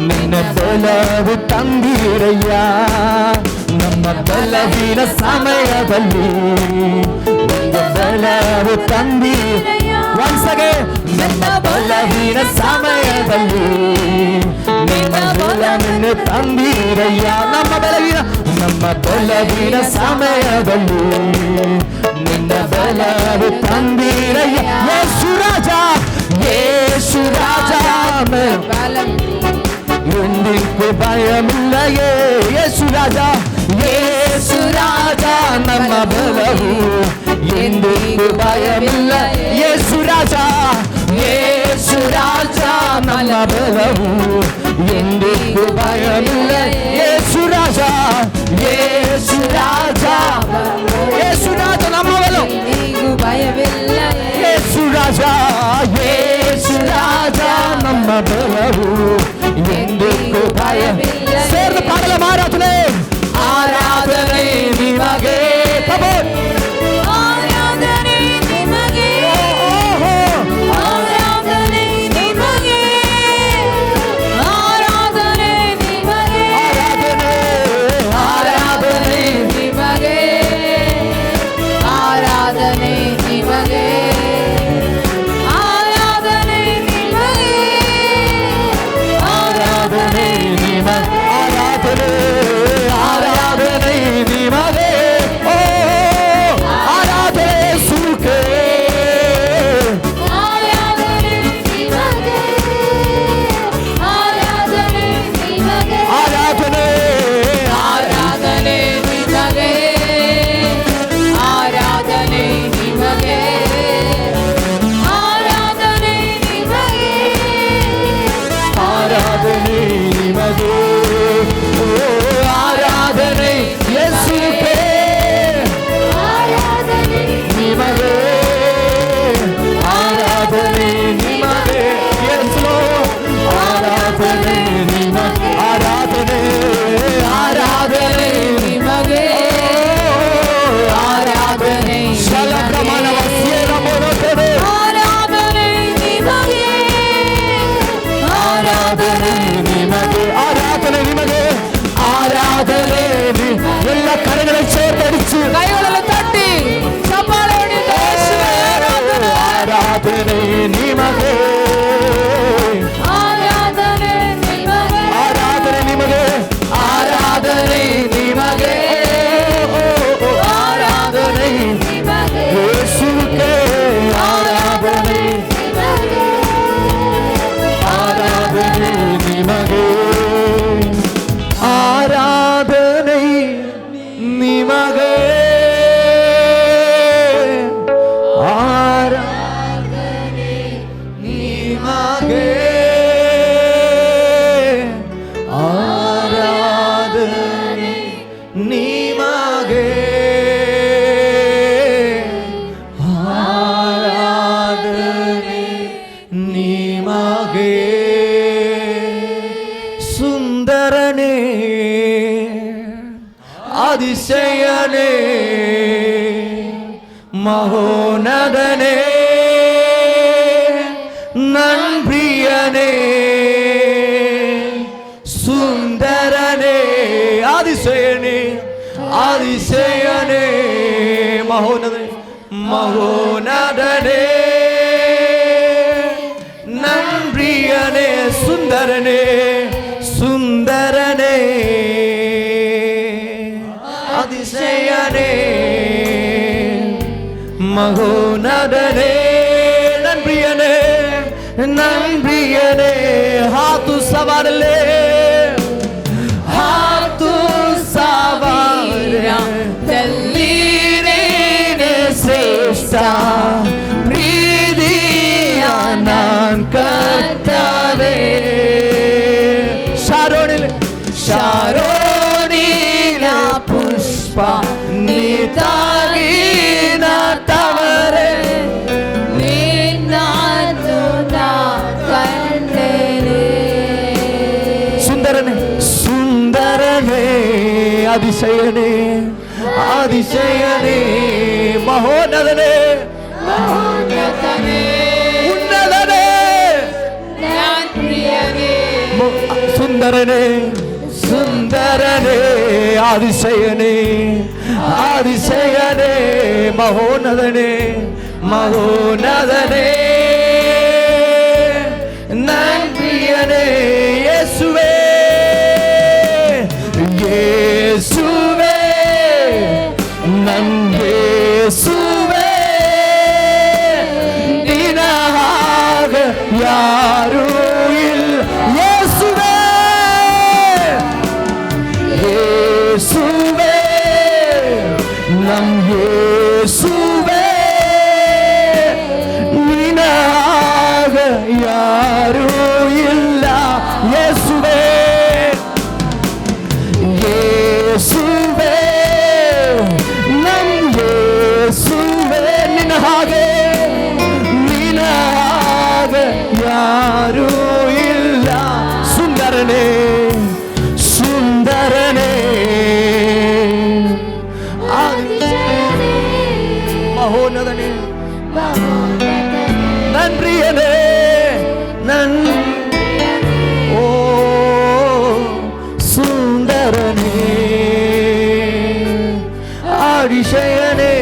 ನಿನ್ನ ಬಲವು ತಂದಿರಯ್ಯ, ನಮ್ಮ ಬಲಹೀನ ಸಮಯದಲ್ಲಿ ನಿನ್ನ ಬಲವು ತಂದಿರಯ್ಯ. once again, ನಮ್ಮ ಬಲಹೀನ ಸಮಯದಲ್ಲಿ ನಿನ್ನ ಬಲವನ್ನು ತಂದಿರಯ್ಯ, ನಮ್ಮ ಬಲಹೀನ, ನಮ್ಮ ಬಲಹೀನ ಸಮಯದಲ್ಲಿ ನಿನ್ನ ಬಲವು ತಂದಿರಯ್ಯ. ಯೇಸು ರಾಜ, ಯೇಸು ರಾಜ, ಎಂದಿಗೂ ಭಯಮಿಲ್ಲಯೇ. ಯೇಸು ರಾಜ, ಯೇಸು ರಾಜ, ನಮ್ಮ ಬಲವು ಎಂದಿಗೂ ಭಯಮಿಲ್ಲ. ಯೇಸು ರಾಜ, ಯೇಸು ರಾಜ, ನಮ್ಮ ಬಲವು ಎಂದಿಗೂ ಭಯಮಿಲ್ಲ. ಯೇಸು ಯೇಸು ರಾಜ, ಯೇಸು ರಾಜ ನಮ್ಮ ಬಲು, ನಿನಗೂ ಭಯವಿಲ್ಲ ಯೇಸು ರಾಜ, ಯೇಸು ರಾಜ ನಮ್ಮ ಬಲವು, ಎಂದಿಗೂ ಭಯವಿಲ್ಲ. ಸೇರ್ದು ಪಾಡಲ ಆರಾಧನೆ, ಆರಾಧನೆ ನಿಮಗೆ. ಆರಾಧನೆ ನಿಮಗೆ, ಆರಾಧನೆ ನಿಮಗೆ, ಆರಾಧನೆ ನಿಮಗೆ, ಆರಾಧನೆ ನಿಮಗೆ, ಆರಾಧನೆ ನಿಮಗೆ, ಆರಾಧನೆ ನಿಮಗೆ, ಆರಾಧನೆ ನಿಮಗೆ, ಆರಾಧನೆ ನಿಮಗೆ. ಓ ಆರಾಧನೆ ಸುಖೆ, ಆರಾಧನೆ ನಿಮಗೆ, ಆರಾಧನೆ ನಿಮಗೆ, ಆರಾಧನೆ ಆರಾಧನೆ ನಿಮಗೆ, ಆರಾಧನೆ ನಿಮಗೆ, ಆರಾಧನೆ ನಿಮಗೆ, ಆರಾಧನೆ ನಿಮಗೆ. ಓ ಆರಾಧನೆ ಯೇಸುವೇ ಆರಾಧನೆ ನಿಮಗೆ, ಆರಾಧನೆ ನಿಮಗೆ. ಯೇಸು ಆರಾಧನೆ ನಿಮಗೆ, ಆರಾಧನೆ ಆರಾಧನೆ ನಿಮಗೆ, ಆರಾಧನೆ ಶಲಕ್ರಮಣವ ಸೇರಬರುತ್ತದೆ. ಆರಾಧನೆ ನಿಮಗೆ, ಆರಾಧನೆ ನಿಮಗೆ, ಆರಾಧನೆ ನಿಮಗೆ, ಆರಾಧನೆ ಎಲ್ಲ ಕರೆಗಳ ಸೇರ್ಪಡಿಸಿ ಕೈಗಳನ್ನು ತಟ್ಟಿ ಚಪ್ಪಾಳೆ ಹೊಡೆಯುತ್ತಾ ಯೇಸುವೇ ಆರಾಧನೆ, ಆರಾಧನೆ ನಿಮಗೆ, ಆರಾಧನೆ ನಿಮಗೆ, ಆರಾಧನೆ ನಿಮಗೆ, ಆರಾಧನೆ ನಿಮಗೆ, ಆರಾಧನೆ ನಿಮಗೆ, ಯೇಸುವೇ ಆರಾಧನೆ, ಆರಾಧನೆ ನಿಮಗೆ, ಆರಾಧನೆ ನಿಮಗೆ, ಆರಾಧನೆ ನಿಮಗೆ, ಆರಾಧನೆ ನಿಮಗೆ, ಆರಾಧನೆ ನಿಮಗೆ. ಸುಂದರನೇ அதிசயனே மகோனதனே நன்றியனே சுந்தரனே அதிசயனே அதிசயனே மகோனதனே மகோனதனே நன்றியனே சுந்தரனே சுந்தரனே அதிசயனே மகோனதனே நன்றியனே நன்றியனே. हाथू सवारले हाथू सवार तल्लीरे श्रेष्ठ प्रीतिया नान करतावे. ಶಾರೋಣಿಲ ಪುಷ್ಪ ನೀತಾಗಿನ ತವರೆ ನಿನ್ನನ್ನು ನಾ ಕಂಡೆನೆ. ಸುಂದರನೇ ಸುಂದರನೇ அதிசயனே அதிசயனே மகோன்னதனே ಮಹೋನ್ನತನೇ ಉನ್ನತನೇ ನಾನ್ ಪ್ರಿಯನೇ சுந்தரனே சுந்தரனே அதிசயனே அதிசயனே மகோன்னதனே மகோன்னதனே நன்றியனே இயேசுவே இயேசுவே நன்றேசுவே நினவாக யாரும் இல்ல. இயேசுவே இயேசுவே நம் இயேசுவே நினவாக யாரும் இல்ல. அதிசயனே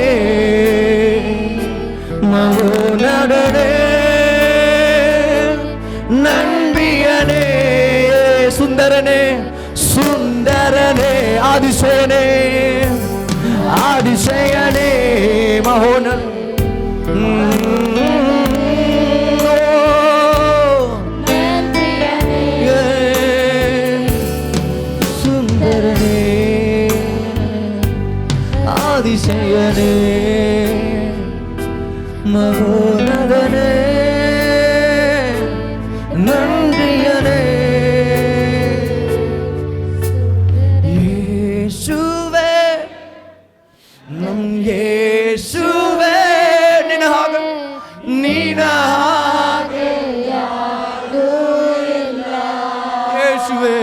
மகோனடனே நம்பியனே சுந்தரனே சுந்தரனே அதிசயனே அதிசயனே மகோனன் சுந்தரனே அதிசயனே மகோனதனே நன்றியனே ಯೇಸುವೆ ನಮ್ ಯೇಸುವೆ ನಿನ್ನ ಹಾಗೆ ಯಾರೂ ಇಲ್ಲ ಯೇಸುವೆ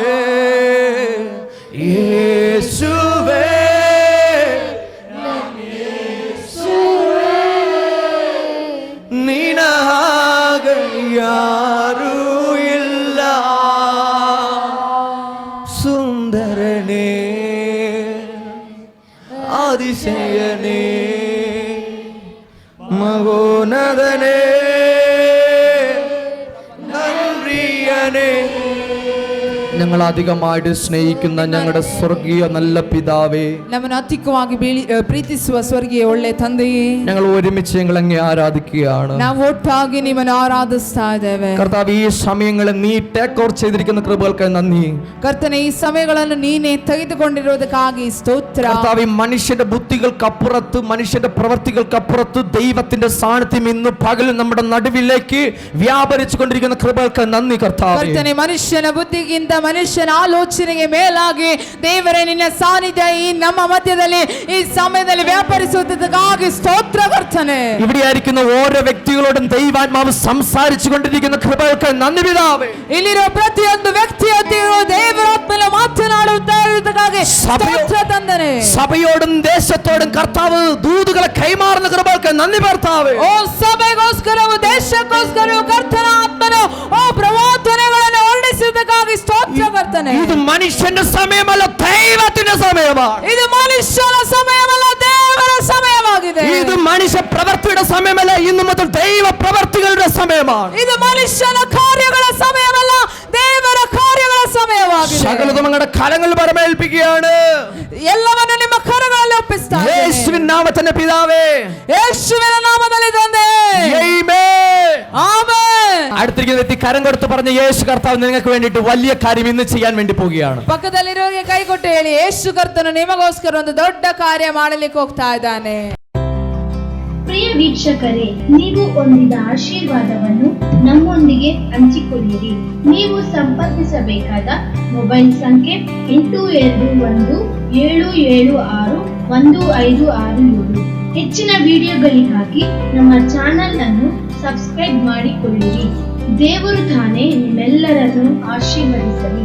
ಯೇಸುವೆ ನಿನ್ನ ಹಾಗೆ ಯಾರೂ ಇಲ್ಲ ಸುಂದರನೇ அதிசயனே மகோனதனே നന്ദിയനേ ഞങ്ങൾ അധികമായിട്ട് സ്നേഹിക്കുന്ന ഞങ്ങളുടെ സ്വർഗീയ നല്ല പിതാവേ, ನಮ್ಮನ್ನು ಅಧಿಕವಾಗಿ ಪ್ರೀತಿಸುವ ಸ್ವರ್ಗೀಯ ಒಳ್ಳೆ ತಂದೆಯೇ, ഞങ്ങൾ ഒരുമിച്ച് ഞങ്ങൾ അങ്ങേ ആരാധിക്കുകയാണ്. ನಾವು ಒಟ್ಟಾಗಿ ನಿಮ್ಮನ್ನು ಆರಾಧಿಸ್ತಾ ಇದ್ದೇವೆ. കർത്താവേ, ഈ സമയങ്ങളെ നീ ടേക്ക് ഓവർ ചെയ്തിരിക്കുന്ന കൃപകൾക്ക് നന്ദി. ಕರ್ತನೇ, ಈ ಸಮಯಗಳನ್ನು ನೀನೇ ತೆಗೆದುಕೊಂಡಿರುವುದಕ್ಕಾಗಿ ಸ್ತೋತ್ರ. കർത്താവേ, മനുഷ്യന്റെ ബുദ്ധികൾക്കപ്പുറത്ത് മനുഷ്യന്റെ പ്രവൃത്തികൾക്കപ്പുറത്ത് ദൈവത്തിന്റെ സാന്നിധ്യം ഇന്ന് പകലും നമ്മുടെ നടുവിലേക്ക് വ്യാപരിച്ചു കൊണ്ടിരിക്കുന്ന കൃപകൾക്ക് നന്ദി കർത്താവേ. ಕರ್ತನೇ, ಮನುಷ್ಯನ ಬುದ್ಧಿಗಿಂತ ಮನುಷ್ಯನ ಆಲೋಚನೆಗೆ ಮೇಲಾಗಿ ದೇವರೇ ನಿನ್ನ ಸಾನ್ನಿಧ್ಯ ಈ ನಮ್ಮ ಮಧ್ಯದಲ್ಲಿ ಈ ಸಮಯದಲ್ಲಿ ವ್ಯಾಪರಿಸುವುದಕ್ಕಾಗಿ ಸ್ತೋತ್ರ ಕರ್ತನೇ. ഇവിടെ ആയിരിക്കുന്ന ഓരോ വ്യക്തികളോടും ദൈവാത്മാവ് സംസാരിച്ചു കൊണ്ടിരിക്കുന്ന കൃപകൾക്ക് നന്ദി പിതാവേ. ಇಲ್ಲಿರೋ ಪ್ರತಿಯೊಂದು ವ್ಯಕ್ತಿಯೊಂದಿಗೂ ದೇವರಾತ್ಮನ ಮಾತನಾಡುತ್ತಾ ಇರುವುದಕ್ಕಾಗಿ ಸ್ತೋತ್ರ ತಂದನೆ. സഭയോടും ദേശത്തോടും കർത്താവ് ദൂതുകളെ കൈമാറുന്ന കൃപകൾക്ക് നന്ദി കർത്താവേ. ಓ ಸಭೆಗೋಸ್ಕರವೂ ದೇಶಕ್ಕೋಸ್ಕರವೂ ಕರ್ತನ ಆತ್ಮನು ಓ ಪ್ರವಾದನೆಗಳನ್ನು ಹೊರಡಿಸುವುದಕ್ಕಾಗಿ ಸ್ತೋತ್ರ ಕರ್ತನೆ. ഇത് മനുഷ്യന്റെ സമയമല്ല, ദൈവത്തിന്റെ സമയമാണ്. ಇದು ಮನುಷ್ಯನ ಸಮಯವಲ್ಲ, ದೇವರ ಸಮಯವಾಗಿದೆ. ഇത് മനുഷ്യ പ്രവൃത്തിയുടെ സമയമല്ല, ഇന്നു മുതൽ ദൈവ പ്രവൃത്തികളുടെ സമയമാണ്. ಇದು ಮನುಷ್ಯನ ಕಾರ್ಯಗಳ ಸಮಯವಲ್ಲ, ದೇವರ ಕಾರ್ಯಗಳ ಸಮಯವಾಗಿದೆ. സകലതും അങ്ങയുടെ കരങ്ങളിൽ പരമേൽപ്പിക്കുകയാണ്. ಎಲ್ಲವನ್ನು ನಿಮ್ಮ ಕರಗಳಲ್ಲಿ ಒಪ್ಪಿಸ್ತಾ ಇದ್ದೇನೆ. യേശുവിൻ നാമത്തിന്റെ പിതാവേ, ಯೇಸುವಿನ ನಾಮದಲ್ಲಿ ತಂದೆ, ആമേൻ. ಆಮೆನ್. അടുത്തിരിക്കുന്ന വ്യക്തി കരം കൊടുത്ത് പറഞ്ഞ യേശു കർത്താവ് നിങ്ങൾക്ക് വേണ്ടിയിട്ട് വലിയ കാര്യം ഇന്ന് ചെയ്യാൻ വേണ്ടി പോവുകയാണ്. ಪಕ್ಕದಲ್ಲಿರೋರಿಗೆ ಕೈ ಕೊಟ್ಟು ಹೇಳಿ, ಯೇಸು ಕರ್ತನು ನಿಮಗೋಸ್ಕರ ಒಂದು ದೊಡ್ಡ ಕಾರ್ಯ ಮಾಡಲಿಕ್ಕೆ ಹೋಗ್ತಾ ಇದ್ದಾನೆ. ಪ್ರಿಯ ವೀಕ್ಷಕರೇ, ನೀವು ಹೊಂದಿದ ಆಶೀರ್ವಾದವನ್ನು ನಮ್ಮೊಂದಿಗೆ ಹಂಚಿಕೊಳ್ಳಿರಿ. ನೀವು ಸಂಪರ್ಕಿಸಬೇಕಾದ ಮೊಬೈಲ್ ಸಂಖ್ಯೆ 8217761567. ಹೆಚ್ಚಿನ ವಿಡಿಯೋಗಳಿಗಾಗಿ ನಮ್ಮ ಚಾನೆಲ್ ಅನ್ನು ಸಬ್ಸ್ಕ್ರೈಬ್ ಮಾಡಿಕೊಳ್ಳಿರಿ. ದೇವರು ತಾನೇ ನಿಮ್ಮೆಲ್ಲರನ್ನು ಆಶೀರ್ವದಿಸಲಿ.